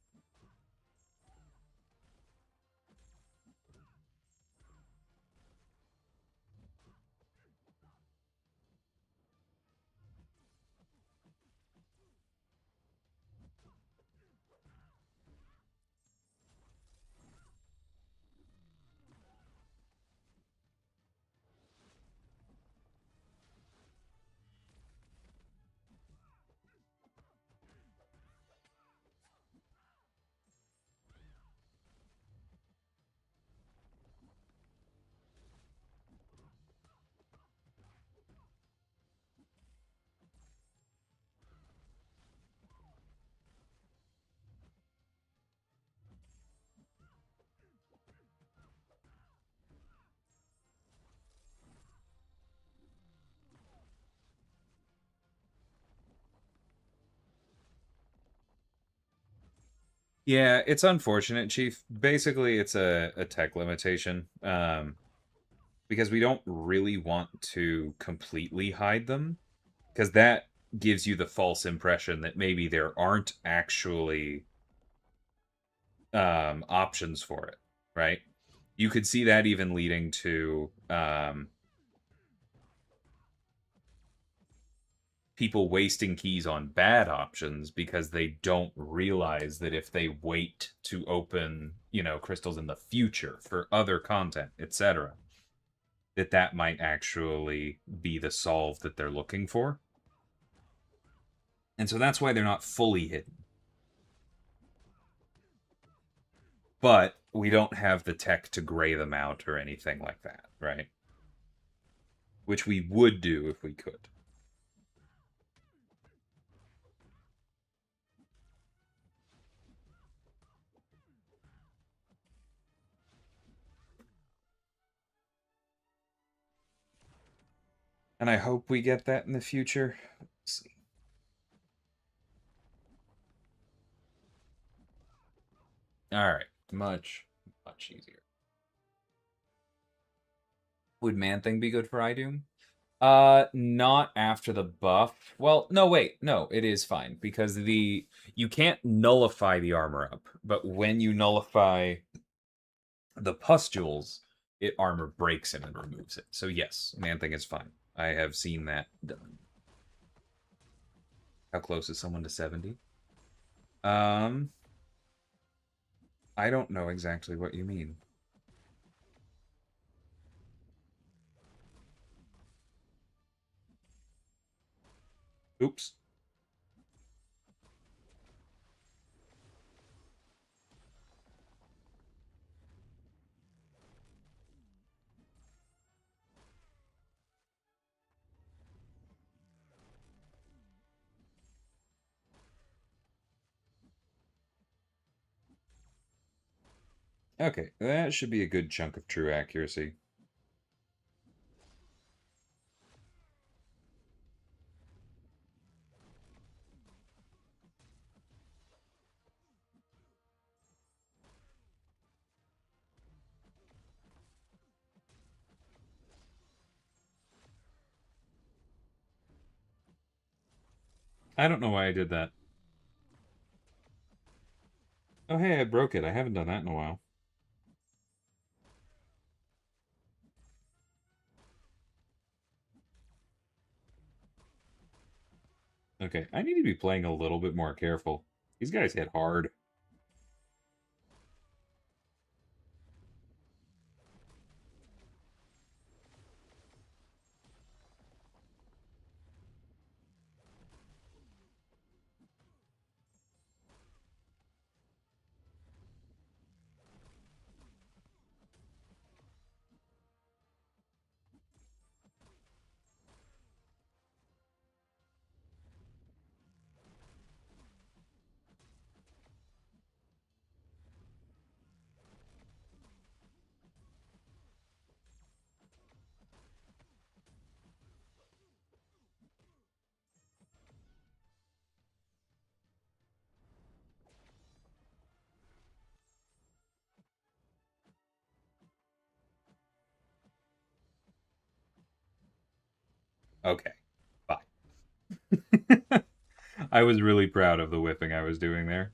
Yeah, it's unfortunate, Chief. Basically, it's a tech limitation. Because we don't really want to completely hide them. Because that gives you the false impression that maybe there aren't actually options for it, right? You could see that even leading to people wasting keys on bad options because they don't realize that if they wait to open, crystals in the future for other content, etc., that might actually be the solve that they're looking for. And so that's why they're not fully hidden. But we don't have the tech to gray them out or anything like that, right? Which we would do if we could. And I hope we get that in the future. Let's see. All right, much easier. Would Man Thing be good for iDoom? Not after the buff. Well, no, wait, no, it is fine because you can't nullify the armor up, but when you nullify the pustules, it armor breaks it and removes it. So yes, Man Thing is fine. I have seen that done. How close is someone to 70? Um, I don't know exactly what you mean. Oops. Okay, that should be a good chunk of true accuracy. I don't know why I did that. Oh, hey, I broke it. I haven't done that in a while. Okay, I need to be playing a little bit more careful. These guys hit hard. Okay, bye. I was really proud of the whipping I was doing there.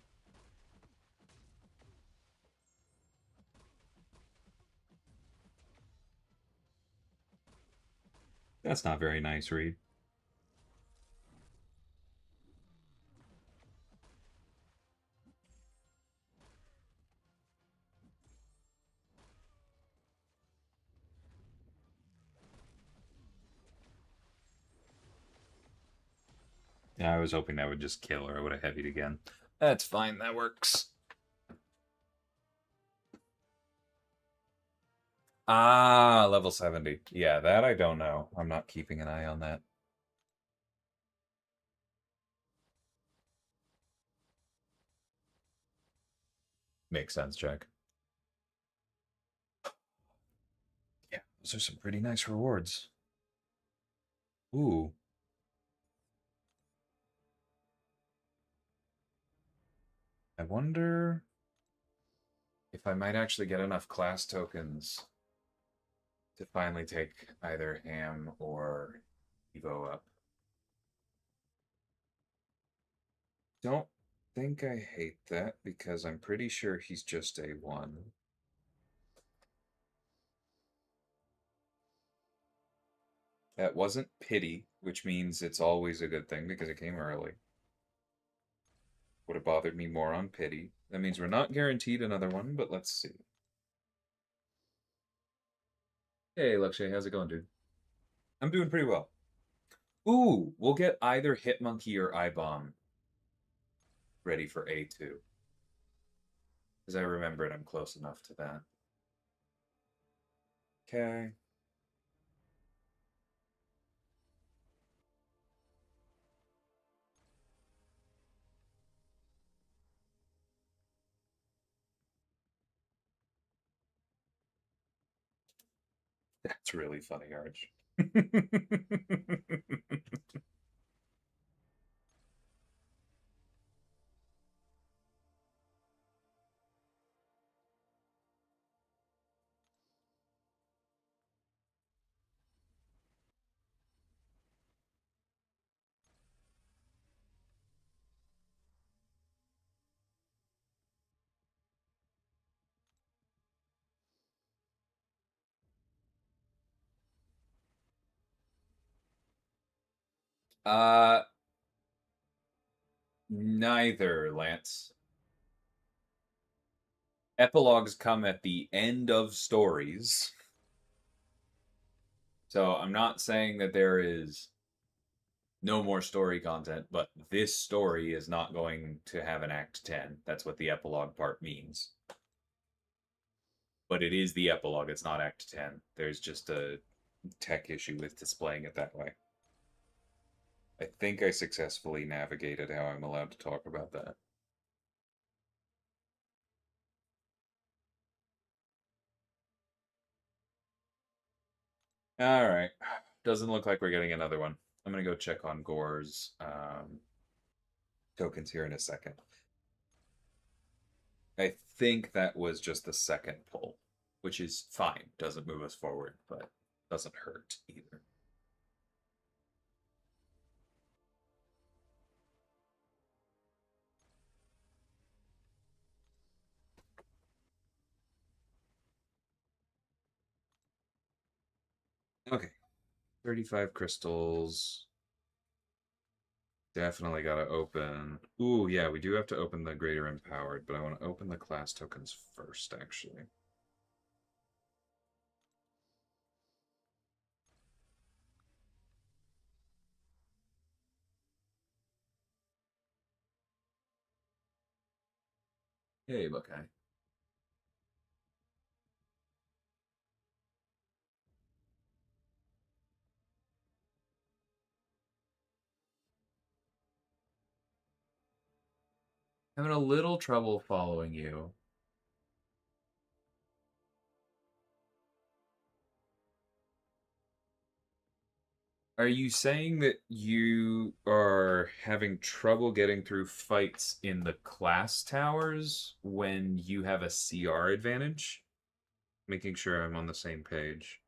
That's not very nice, Reed. Yeah, I was hoping that would just kill or I would have heavied again. That's fine, that works. Ah, level 70. Yeah, that I don't know. I'm not keeping an eye on that. Makes sense, Jack. Yeah, those are some pretty nice rewards. Ooh. I wonder if I might actually get enough class tokens to finally take either Ham or Evo up. Don't think I hate that because I'm pretty sure he's just A1. That wasn't pity, which means it's always a good thing because it came early. Would have bothered me more on pity. That means we're not guaranteed another one, but let's see. Hey, Lakshay, how's it going, dude? I'm doing pretty well. Ooh, we'll get either Hitmonkey or iBomb ready for A2. As I remember it, I'm close enough to that. Okay. That's really funny, Arch. uh, Neither, Lance. Epilogues come at the end of stories. So I'm not saying that there is no more story content, but this story is not going to have an Act 10. That's what the epilogue part means. But it is the epilogue, it's not Act 10. There's just a tech issue with displaying it that way. I think I successfully navigated how I'm allowed to talk about that. All right. Doesn't look like we're getting another one. I'm going to go check on Gore's tokens here in a second. I think that was just the second pull, which is fine. Doesn't move us forward, but doesn't hurt either. Okay. 35 crystals. Definitely got to open. Ooh, yeah, we do have to open the Greater Empowered, but I want to open the class tokens first, actually. Hey, Buckeye. Having a little trouble following you. Are you saying that you are having trouble getting through fights in the class towers when you have a CR advantage? Making sure I'm on the same page.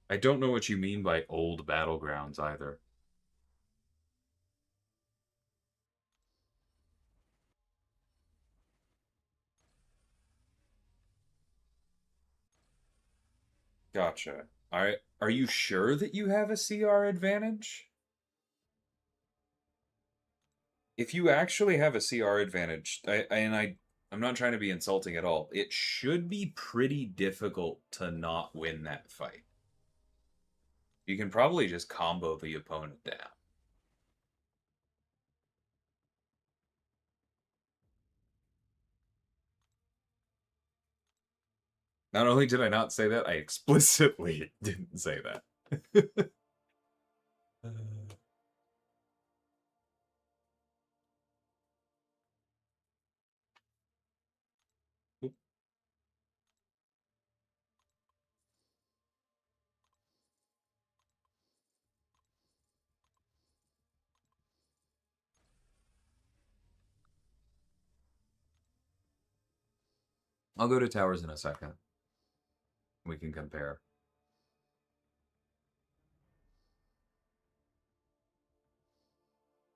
I don't know what you mean by old battlegrounds either. Gotcha. Are you sure that you have a CR advantage? If you actually have a CR advantage, I'm not trying to be insulting at all. It should be pretty difficult to not win that fight. You can probably just combo the opponent down. Not only did I not say that, I explicitly didn't say that. I'll go to towers in a second. We can compare.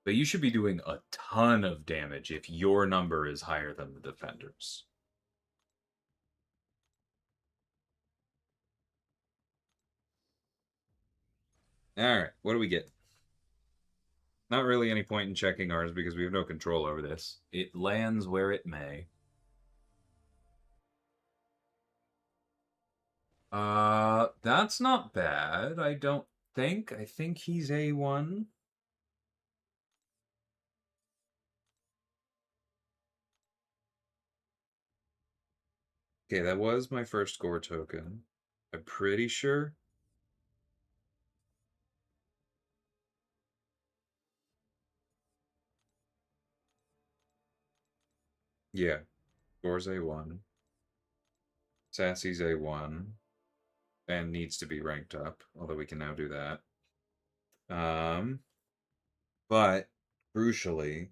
But you should be doing a ton of damage if your number is higher than the defender's. Alright, what do we get? Not really any point in checking ours because we have no control over this. It lands where it may. That's not bad. I don't think he's A1. Okay, that was my first gore token. I'm pretty sure. Yeah, gore's A1. Sassy's A1. And needs to be ranked up, although we can now do that. But crucially,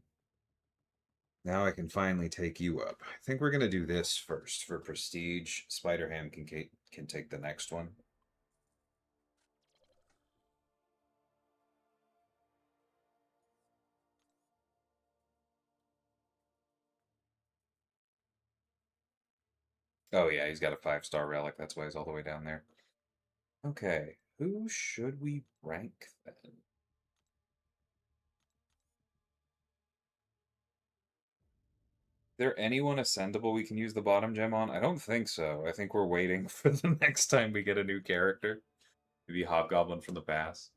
now I can finally take you up. I think we're gonna do this first for prestige. Spider-Ham can take the next one. Oh yeah, he's got a 5-star relic. That's why he's all the way down there. Okay, who should we rank then? There anyone ascendable we can use the bottom gem on? I don't think so. I think we're waiting for the next time we get a new character. Maybe Hobgoblin from the past.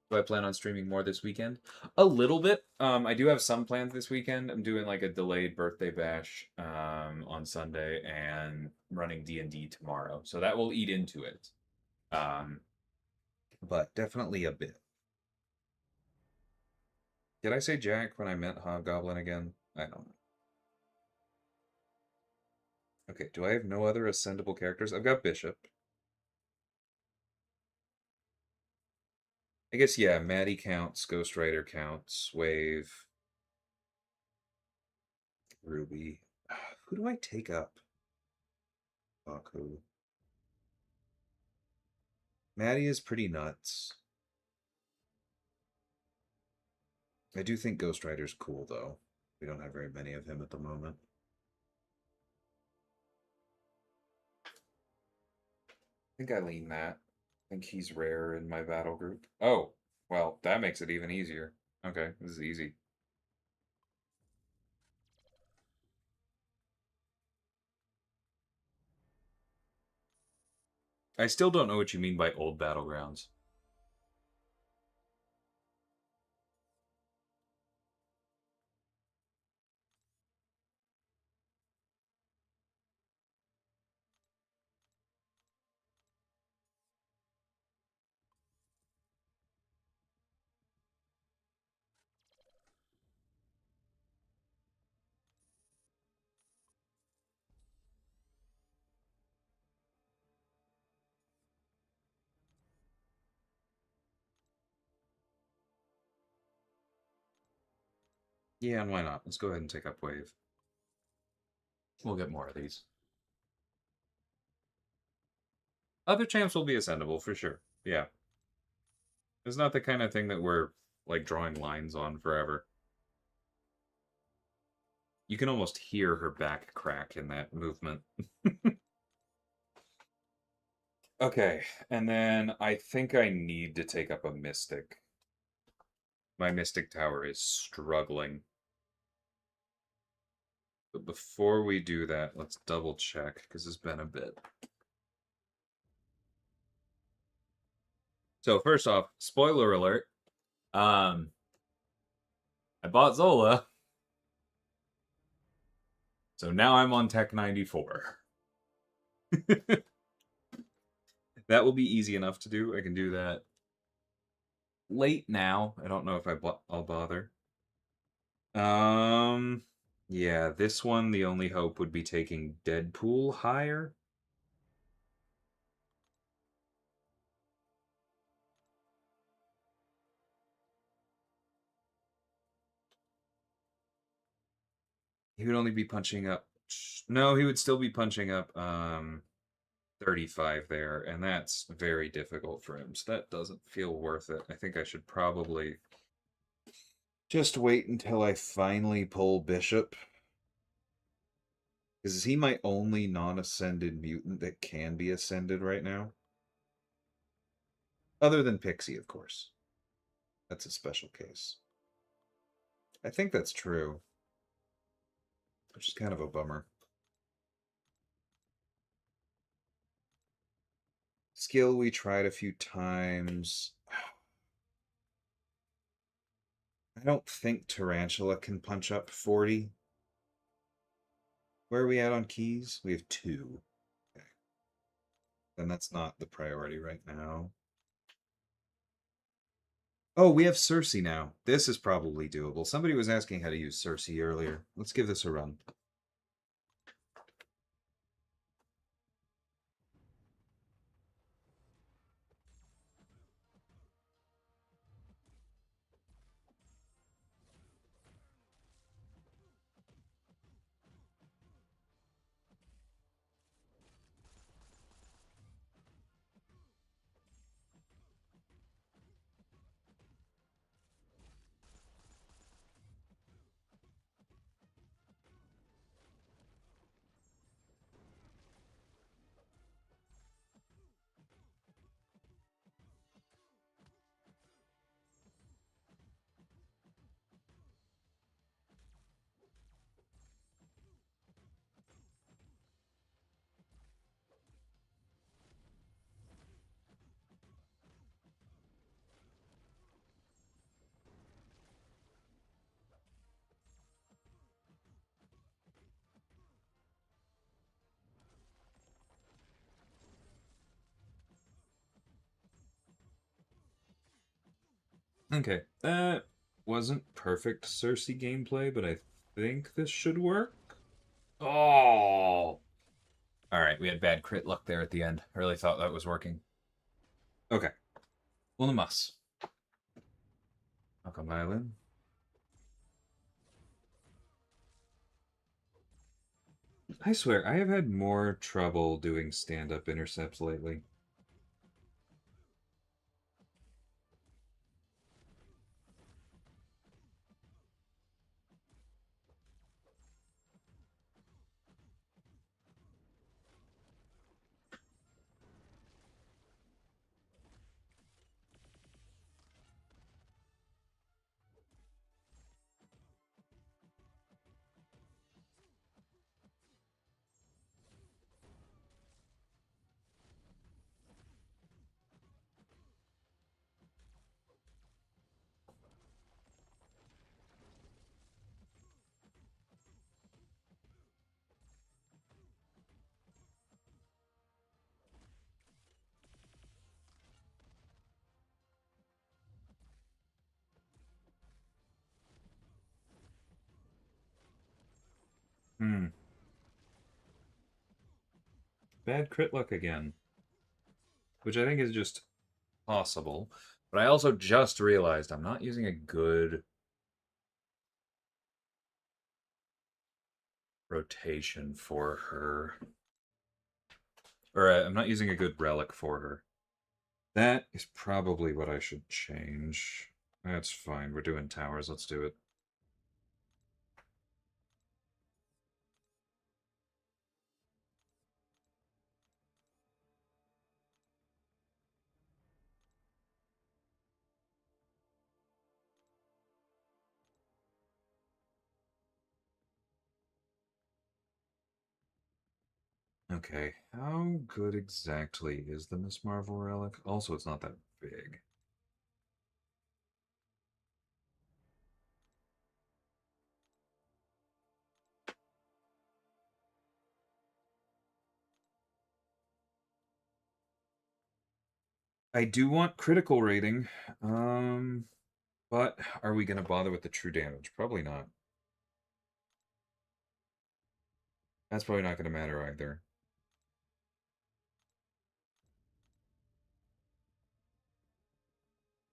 Do I plan on streaming more this weekend? A little bit. I do have some plans this weekend. I'm doing like a delayed birthday bash on Sunday and running D&D tomorrow, so that will eat into it. But definitely a bit. Did I say Jack when I meant Hobgoblin again? I don't know. Okay, do I have no other ascendable characters? I've got Bishop. I guess, yeah, Maddie counts, Ghost Rider counts, Wave, Ruby. Who do I take up? Baku. Maddie is pretty nuts. I do think Ghost Rider's cool, though. We don't have very many of him at the moment. I think I lean that. I think he's rare in my battle group. Oh, well, that makes it even easier. Okay, this is easy. I still don't know what you mean by old battlegrounds. Yeah, and why not? Let's go ahead and take up Wave. We'll get more of these. Other champs will be ascendable for sure. Yeah. It's not the kind of thing that we're like drawing lines on forever. You can almost hear her back crack in that movement. Okay, and then I think I need to take up a Mystic. My Mystic Tower is struggling. But before we do that, let's double check, because it's been a bit. So first off, spoiler alert. I bought Zola. So now I'm on Tech 94. That will be easy enough to do. I can do that late now. I don't know if I'll bother. Yeah, this one, the only hope would be taking Deadpool higher. He would only be punching up. No, he would still be punching up 35 there, and that's very difficult for him. So that doesn't feel worth it. I think I should probably just wait until I finally pull Bishop. Is he my only non-ascended mutant that can be ascended right now? Other than Pixie, of course. That's a special case. I think that's true. Which is kind of a bummer. skill we tried a few times. I don't think Tarantula can punch up 40. Where are we at on keys? We have 2. Okay. Then that's not the priority right now. Oh, we have Cersei now. This is probably doable. Somebody was asking how to use Cersei earlier. Let's give this a run. Okay, that wasn't perfect Cersei gameplay, but I think this should work. Oh! Alright, we had bad crit luck there at the end. I really thought that was working. Okay. Una mas. Welcome, Island. I swear, I have had more trouble doing stand-up intercepts lately. Hmm. Bad crit luck again. Which I think is just possible. But I also just realized I'm not using a good rotation for her. Or I'm not using a good relic for her. That is probably what I should change. That's fine. We're doing towers. Let's do it. Okay, how good exactly is the Miss Marvel relic? Also, it's not that big. I do want critical rating, but are we going to bother with the true damage? Probably not. That's probably not going to matter either.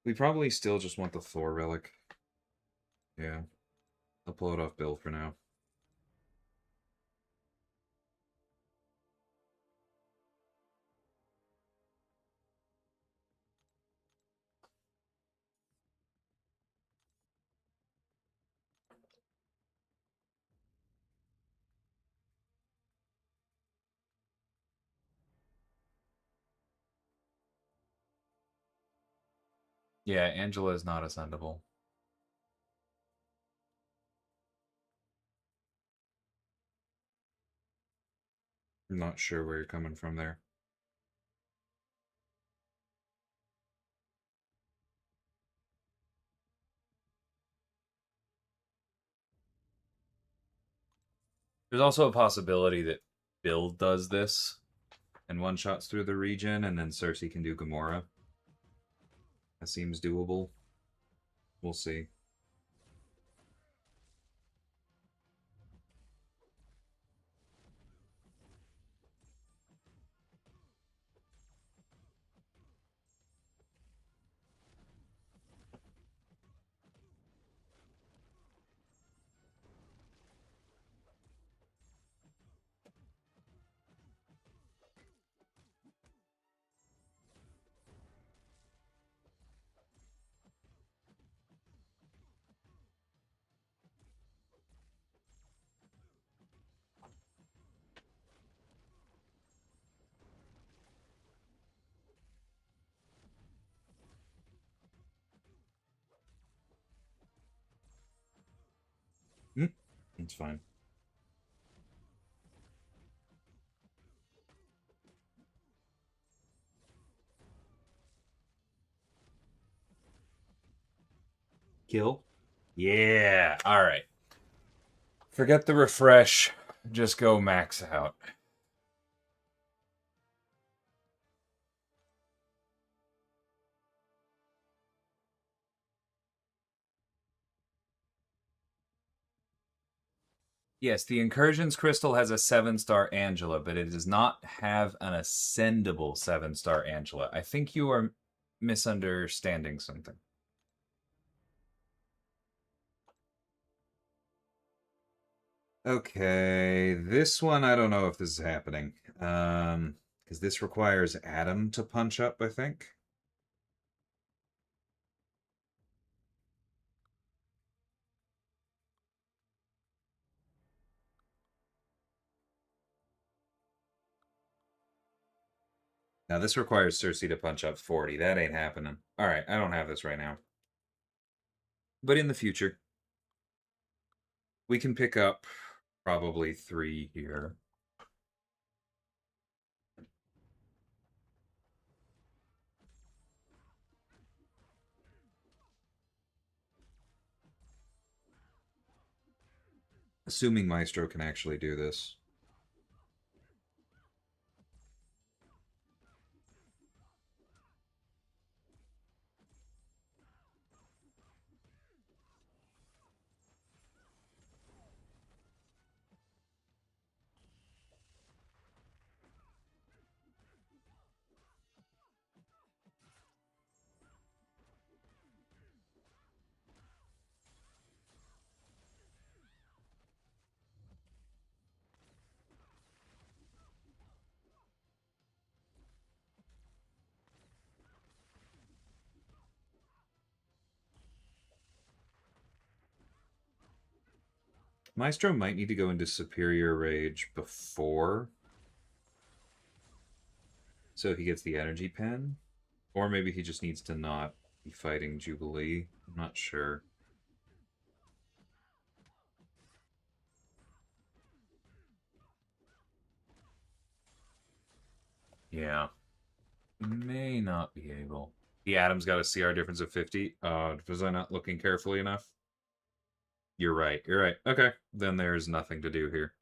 We probably still just want the Thor relic. Yeah, I'll pull it off Bill for now. Yeah, Angela is not ascendable. I'm not sure where you're coming from there. There's also a possibility that Build does this and one-shots through the region, and then Cersei can do Gamora. That seems doable. We'll see. It's fine. Kill? Yeah. All right. Forget the refresh. Just go max out. Yes, the Incursions Crystal has a 7-star Angela, but it does not have an ascendable 7-star Angela. I think you are misunderstanding something. Okay, this one I don't know if this is happening. Because this requires Adam to punch up, I think. Now this requires Cersei to punch up 40. That ain't happening. Alright, I don't have this right now. But in the future, we can pick up probably 3 here. Assuming Maestro can actually do this. Maestro might need to go into Superior Rage before, so he gets the energy pen. Or maybe he just needs to not be fighting Jubilee. I'm not sure. Yeah. May not be able. The Adam's got a CR difference of 50. Was I not looking carefully enough? You're right. You're right. Okay. Then there's nothing to do here.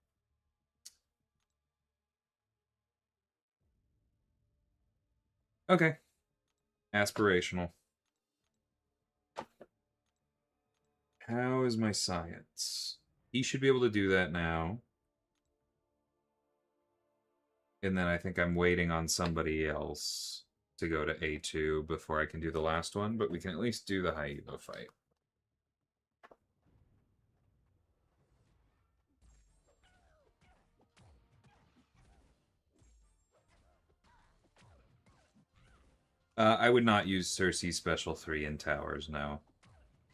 Okay. Aspirational. How is my science? He should be able to do that now. And then I think I'm waiting on somebody else to go to A2 before I can do the last one, but we can at least do the high Evo fight. I would not use Cersei's Special 3 in towers, no.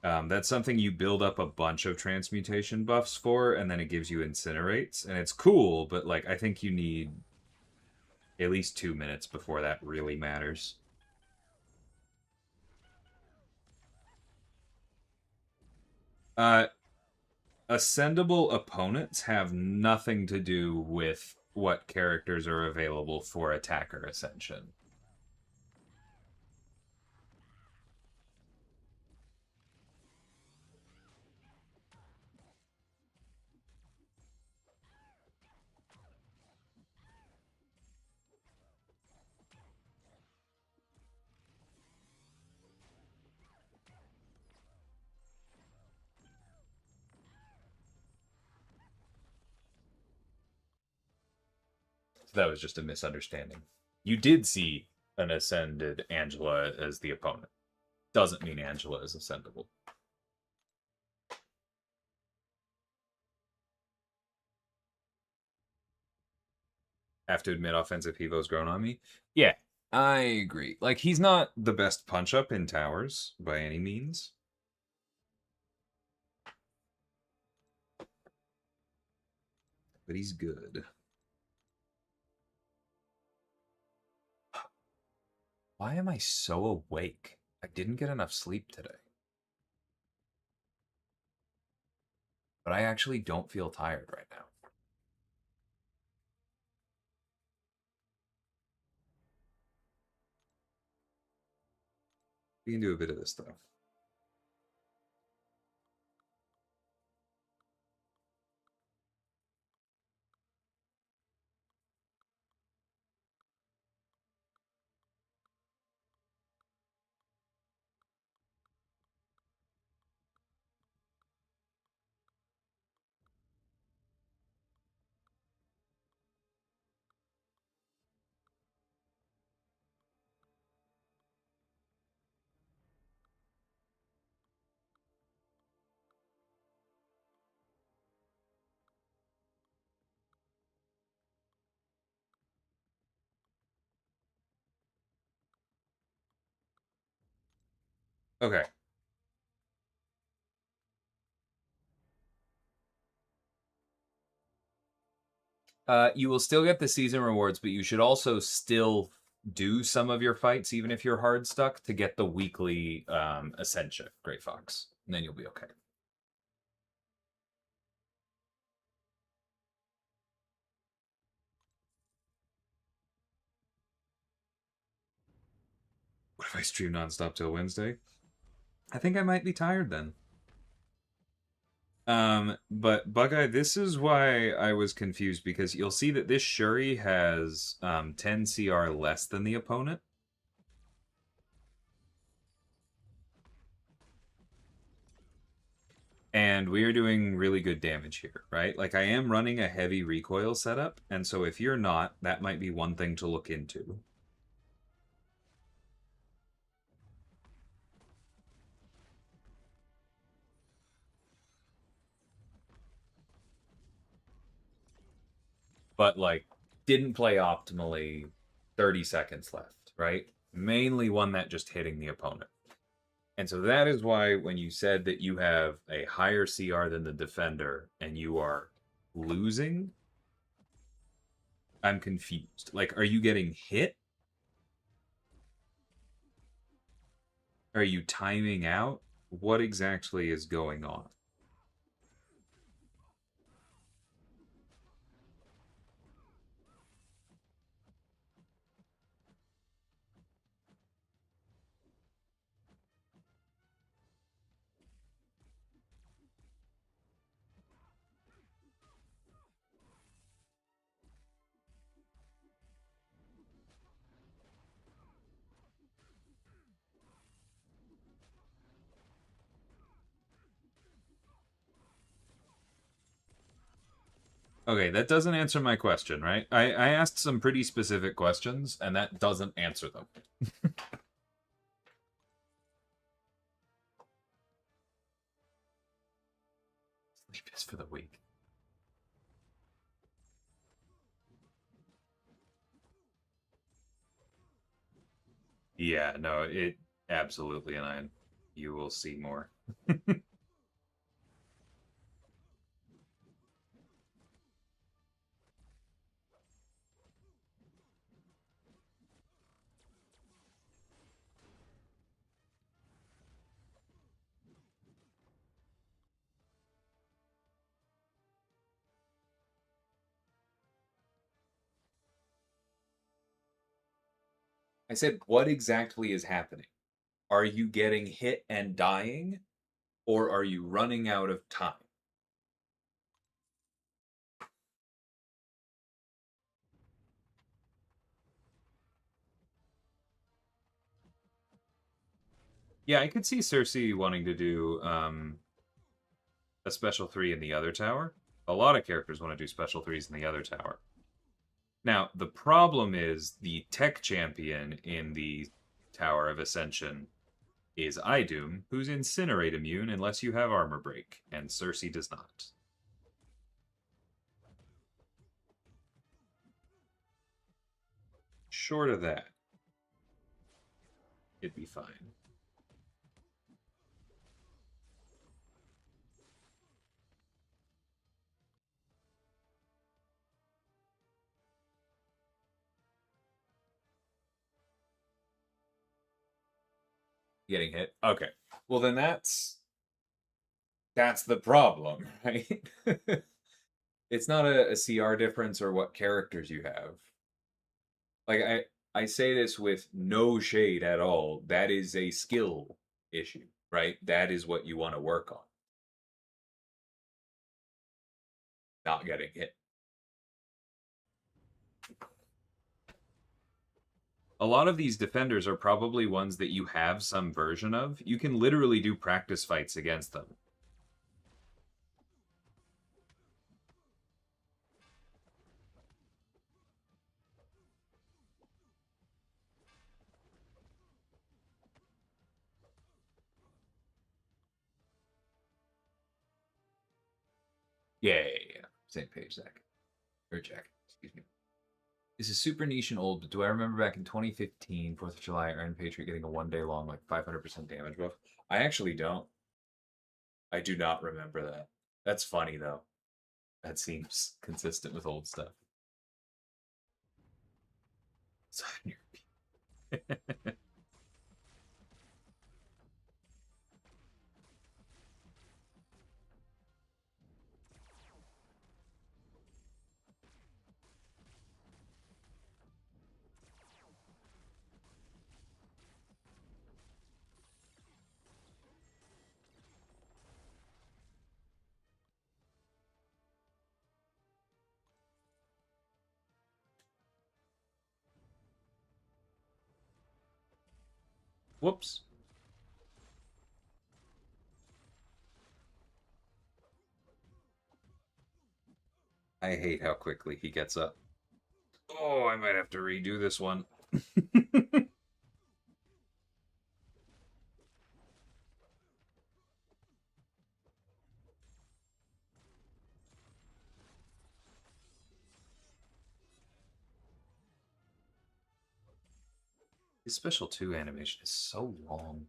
That's something you build up a bunch of transmutation buffs for, and then it gives you incinerates, and it's cool, but like I think you need at least 2 minutes before that really matters. Ascendable opponents have nothing to do with what characters are available for attacker ascension. So that was just a misunderstanding. You did see an ascended Angela as the opponent. Doesn't mean Angela is ascendable. Have to admit, offensive Evo's grown on me. Yeah, I agree. Like, he's not the best punch-up in towers, by any means. But he's good. Why am I so awake? I didn't get enough sleep today. But I actually don't feel tired right now. We can do a bit of this, though. Okay. You will still get the season rewards, but you should also still do some of your fights, even if you're hard stuck, to get the weekly Ascension, Great Fox. And then you'll be okay. What if I stream nonstop till Wednesday? I think I might be tired then. But Bugeye, this is why I was confused, because you'll see that this Shuri has 10 CR less than the opponent. And we are doing really good damage here, right? Like, I am running a heavy recoil setup, and so if you're not, that might be one thing to look into. But, like, didn't play optimally, 30 seconds left, right? Mainly one that just hitting the opponent. And so that is why when you said that you have a higher CR than the defender and you are losing, I'm confused. Like, are you getting hit? Are you timing out? What exactly is going on? Okay, that doesn't answer my question, right? I asked some pretty specific questions, and that doesn't answer them. Sleep is for the weak. Yeah, no, it absolutely, and you will see more. I said, what exactly is happening? Are you getting hit and dying, or are you running out of time? Yeah, I could see Cersei wanting to do a special 3 in the other tower. A lot of characters want to do special 3s in the other tower. Now, the problem is the tech champion in the Tower of Ascension is Idum, who's Incinerate immune unless you have Armor Break, and Cersei does not. Short of that, it'd be fine. Getting hit. Okay. Well, then that's the problem, right? It's not a CR difference or what characters you have. Like I say this with no shade at all. That is a skill issue, right? That is what you want to work on. Not getting hit. A lot of these defenders are probably ones that you have some version of. You can literally do practice fights against them. Yeah. Same page, Zach. Or Jack. Excuse me. This is super niche and old, but do I remember back in 2015, 4th of July, Iron Patriot getting a 1 day long, like 500% damage buff? I actually don't. I do not remember that. That's funny, though. That seems consistent with old stuff. Whoops. I hate how quickly he gets up. Oh, I might have to redo this one. His special 2 animation is so long.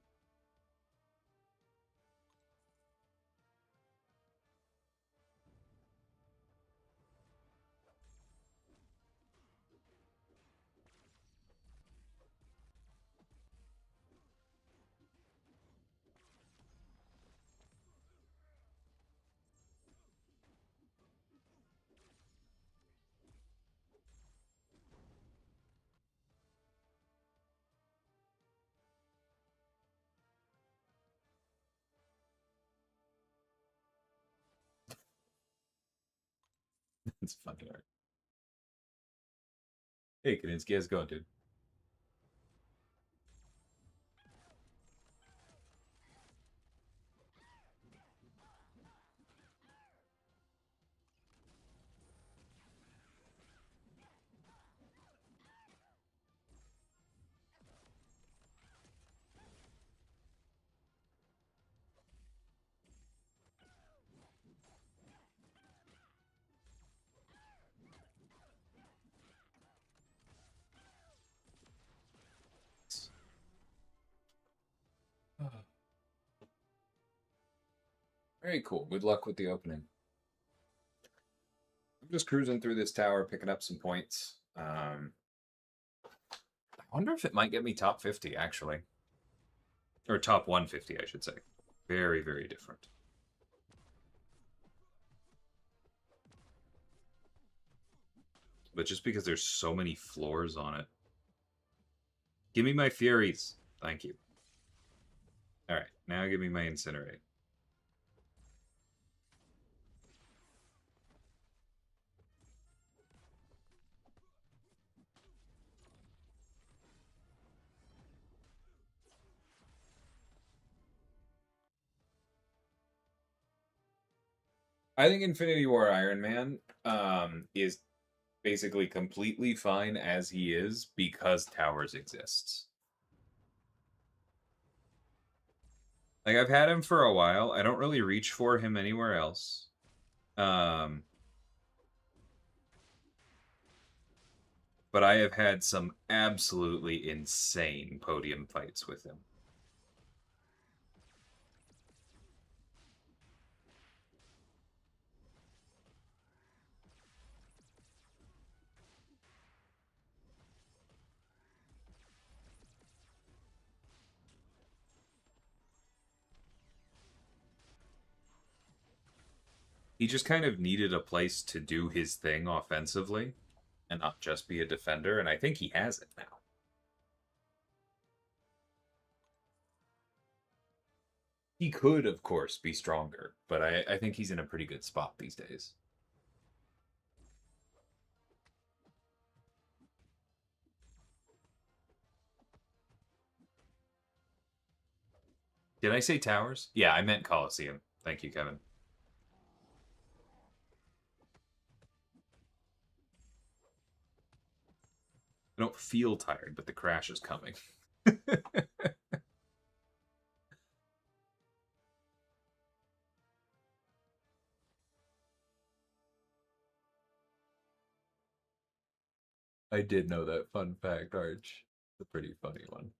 It's funny art. Hey, Kaninsky, how's it going, dude? Very cool. Good luck with the opening. I'm just cruising through this tower, picking up some points. I wonder if it might get me top 50, actually. Or top 150, I should say. Very, very different. But just because there's so many floors on it. Give me my Furies. Thank you. Alright, now give me my Incinerate. I think Infinity War Iron Man is basically completely fine as he is because Towers exists. Like, I've had him for a while. I don't really reach for him anywhere else. But I have had some absolutely insane podium fights with him. He just kind of needed a place to do his thing offensively and not just be a defender, and I think he has it now. He could, of course, be stronger, but I think he's in a pretty good spot these days. Did I say Towers? Yeah, I meant Coliseum. Thank you, Kevin. I don't feel tired, but the crash is coming. I did know that fun fact, Arch. It's a pretty funny one.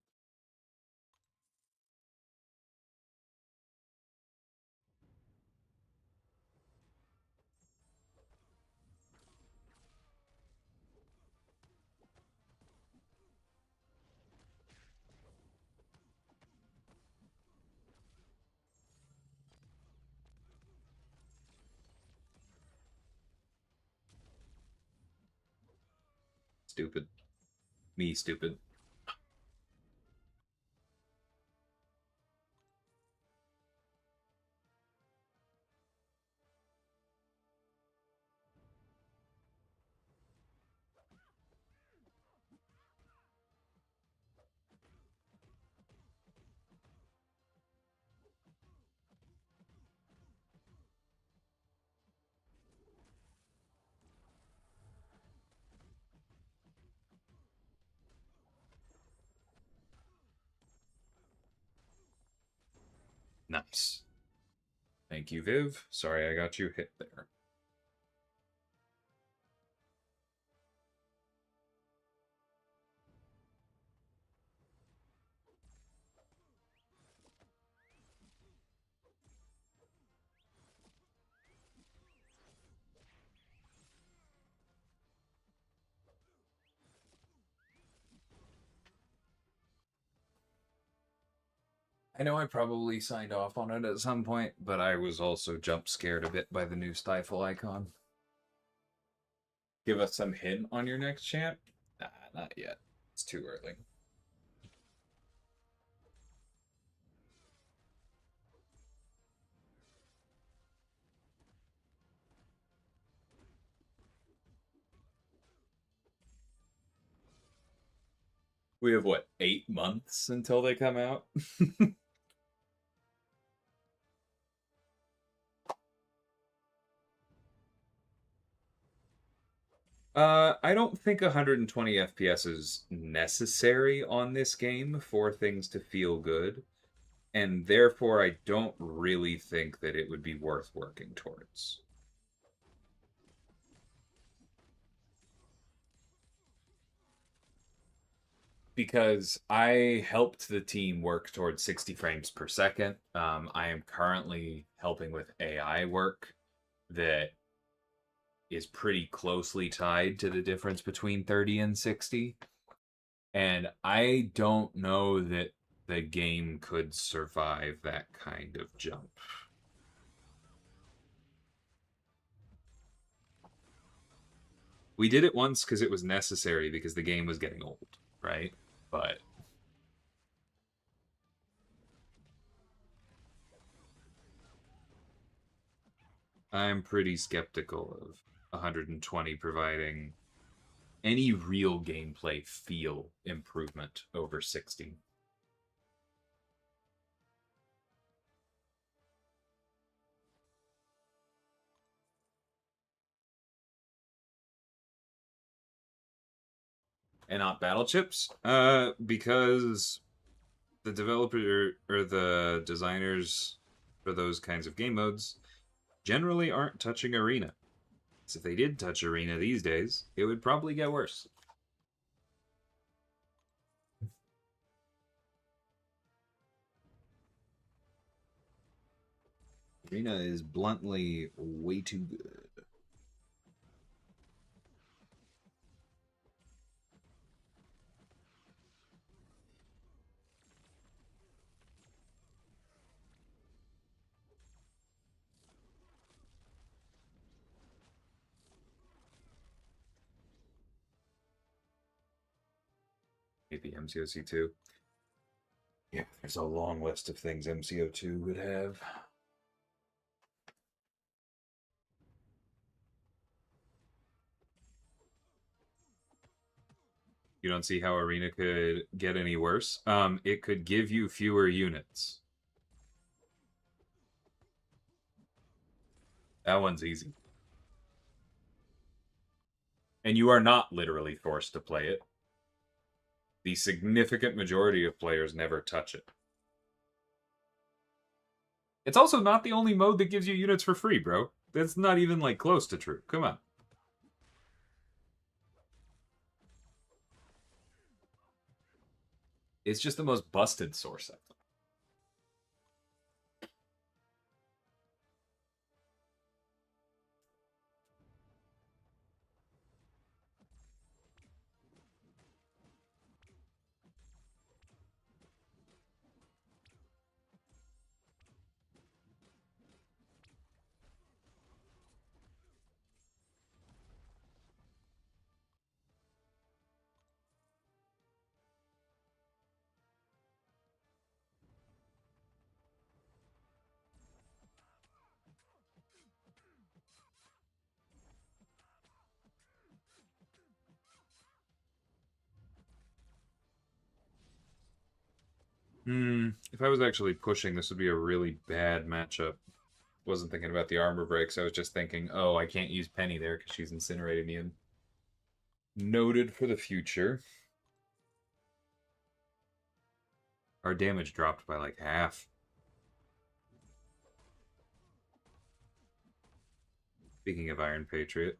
Stupid. Me, stupid. Nice. Thank you, Viv. Sorry I got you hit there. I know I probably signed off on it at some point, but I was also jump scared a bit by the new stifle icon. Give us some hint on your next champ? Nah, not yet. It's too early. We have what, 8 months until they come out? I don't think 120 FPS is necessary on this game for things to feel good, and therefore I don't really think that it would be worth working towards. Because I helped the team work towards 60 frames per second. I am currently helping with AI work that is pretty closely tied to the difference between 30 and 60. And I don't know that the game could survive that kind of jump. We did it once because it was necessary because the game was getting old, right? But I'm pretty skeptical of 120 providing any real gameplay feel improvement over 60. and not battle chips? Because the developer or the designers for those kinds of game modes generally aren't touching arena. So if they did touch arena these days, it would probably get worse. Arena is bluntly way too good. Maybe MCOC2. Yeah, there's a long list of things MCO2 would have. You don't see how Arena could get any worse. It could give you fewer units. That one's easy. And you are not literally forced to play it. The significant majority of players never touch it. It's also not the only mode that gives you units for free, bro. That's not even, like, close to true. Come on. It's just the most busted source, I think. If I was actually pushing, this would be a really bad matchup. Wasn't thinking about the armor breaks. I was just thinking, oh, I can't use Penny there because she's incinerating me. Noted for the future. Our damage dropped by like half. Speaking of Iron Patriot.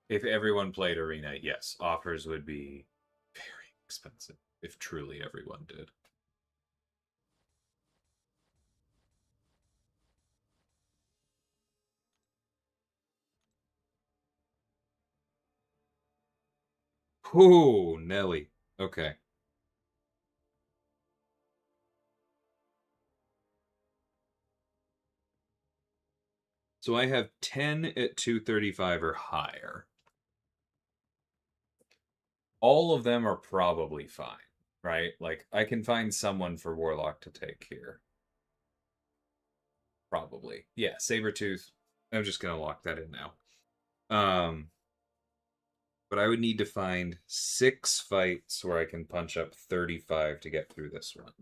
If everyone played Arena, yes, offers would be very expensive if truly everyone did. Ooh, Nelly. Okay. So I have 10 at 235 or higher. All of them are probably fine, right? Like, I can find someone for Warlock to take here. Probably. Yeah, Sabretooth. I'm just going to lock that in now. But I would need to find 6 fights where I can punch up 35 to get through this run.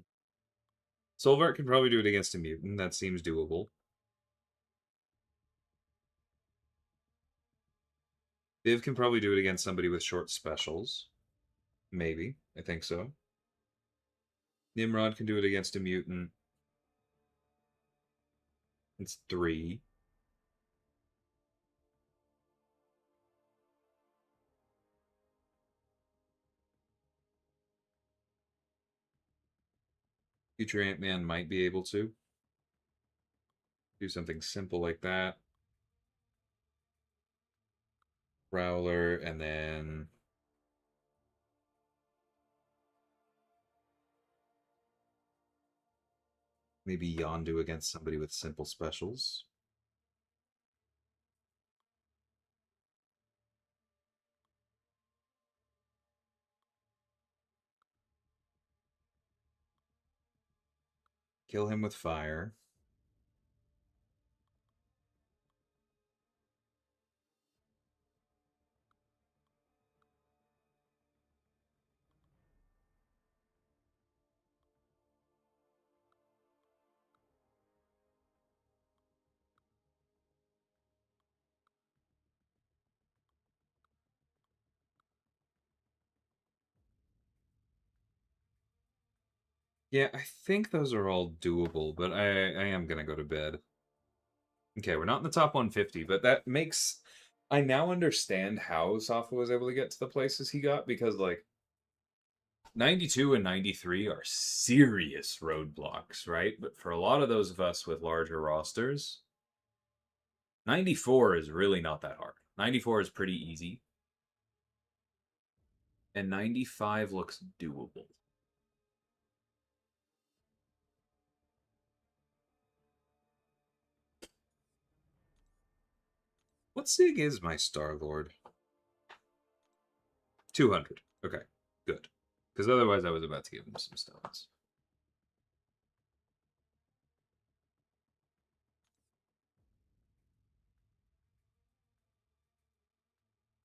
Solvart can probably do it against a mutant. That seems doable. Viv can probably do it against somebody with short specials. Maybe. I think so. Nimrod can do it against a mutant. It's 3. Future Ant-Man might be able to do something simple like that. Prowler, and then maybe Yondu against somebody with simple specials. Kill him with fire. Yeah, I think those are all doable, but I am gonna go to bed. Okay, we're not in the top 150, but that makes I now understand how Safa was able to get to the places he got because like 92 and 93 are serious roadblocks, right? But for a lot of those of us with larger rosters, 94 is really not that hard. 94 is pretty easy. And 95 looks doable. What sig is my Star Lord? 200. Okay, good. Because otherwise I was about to give him some stones.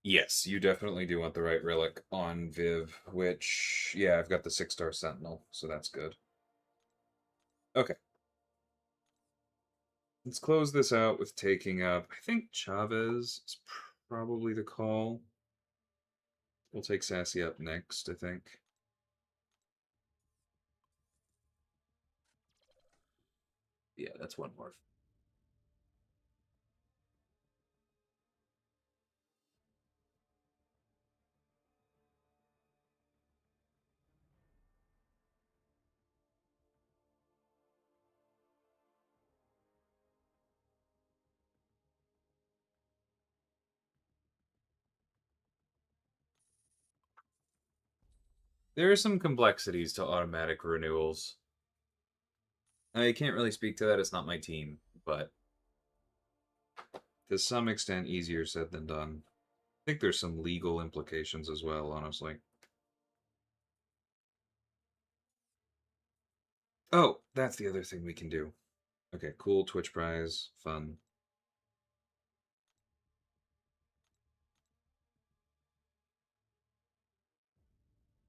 Yes, you definitely do want the right relic on Viv, which, yeah, I've got the 6-star Sentinel, so that's good. Okay. Let's close this out with taking up, I think Chavez is probably the call. We'll take Sassy up next, I think. Yeah, that's one more. There are some complexities to automatic renewals. I can't really speak to that, it's not my team, but to some extent easier said than done. I think there's some legal implications as well, honestly. Oh, that's the other thing we can do. Okay, cool, Twitch prize, fun.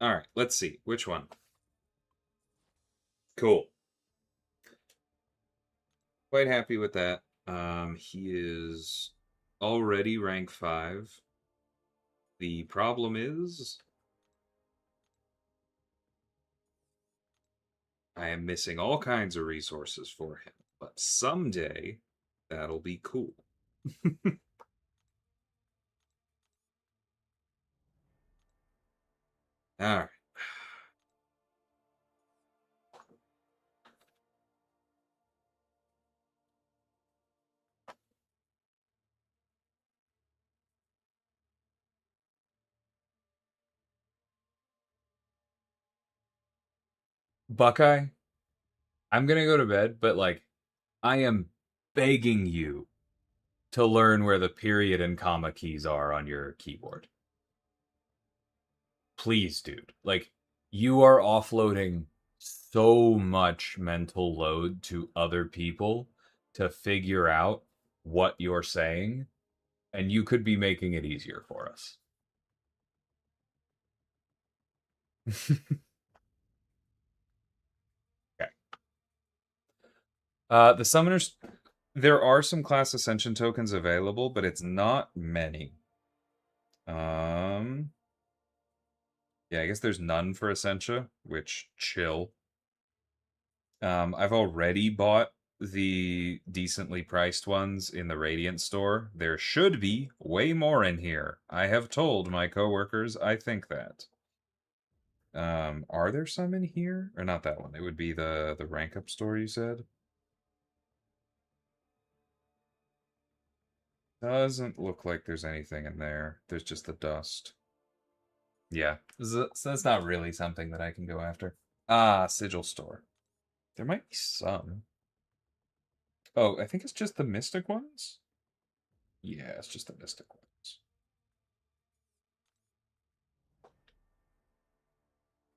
Alright, let's see. Which one? Cool. Quite happy with that. He is already rank 5. The problem is I am missing all kinds of resources for him, but someday that'll be cool. Alright. Buckeye, I'm gonna go to bed, but like, I am begging you to learn where the period and comma keys are on your keyboard. Please, dude. Like, you are offloading so much mental load to other people to figure out what you're saying, and you could be making it easier for us. Okay. The summoners, there are some class Ascension tokens available, but it's not many. Yeah, I guess there's none for Ascension, which chill. I've already bought the decently priced ones in the Radiant store. There should be way more in here. I have told my coworkers I think that. Are there some in here? Or not that one. It would be the rank up store you said. Doesn't look like there's anything in there. There's just the dust. Yeah, so that's not really something that I can go after. Ah, sigil store. There might be some. Oh, I think it's just the mystic ones? Yeah, it's just the mystic ones.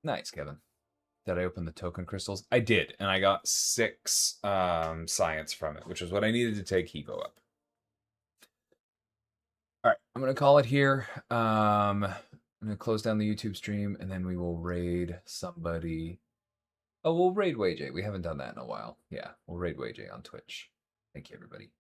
Nice, Kevin. Did I open the token crystals? I did, and I got 6 science from it, which is what I needed to take Hevo up. All right, I'm gonna call it here. I'm gonna close down the YouTube stream, and then we will raid somebody. Oh, we'll raid WayJ. We haven't done that in a while. Yeah, we'll raid WayJ on Twitch. Thank you, everybody.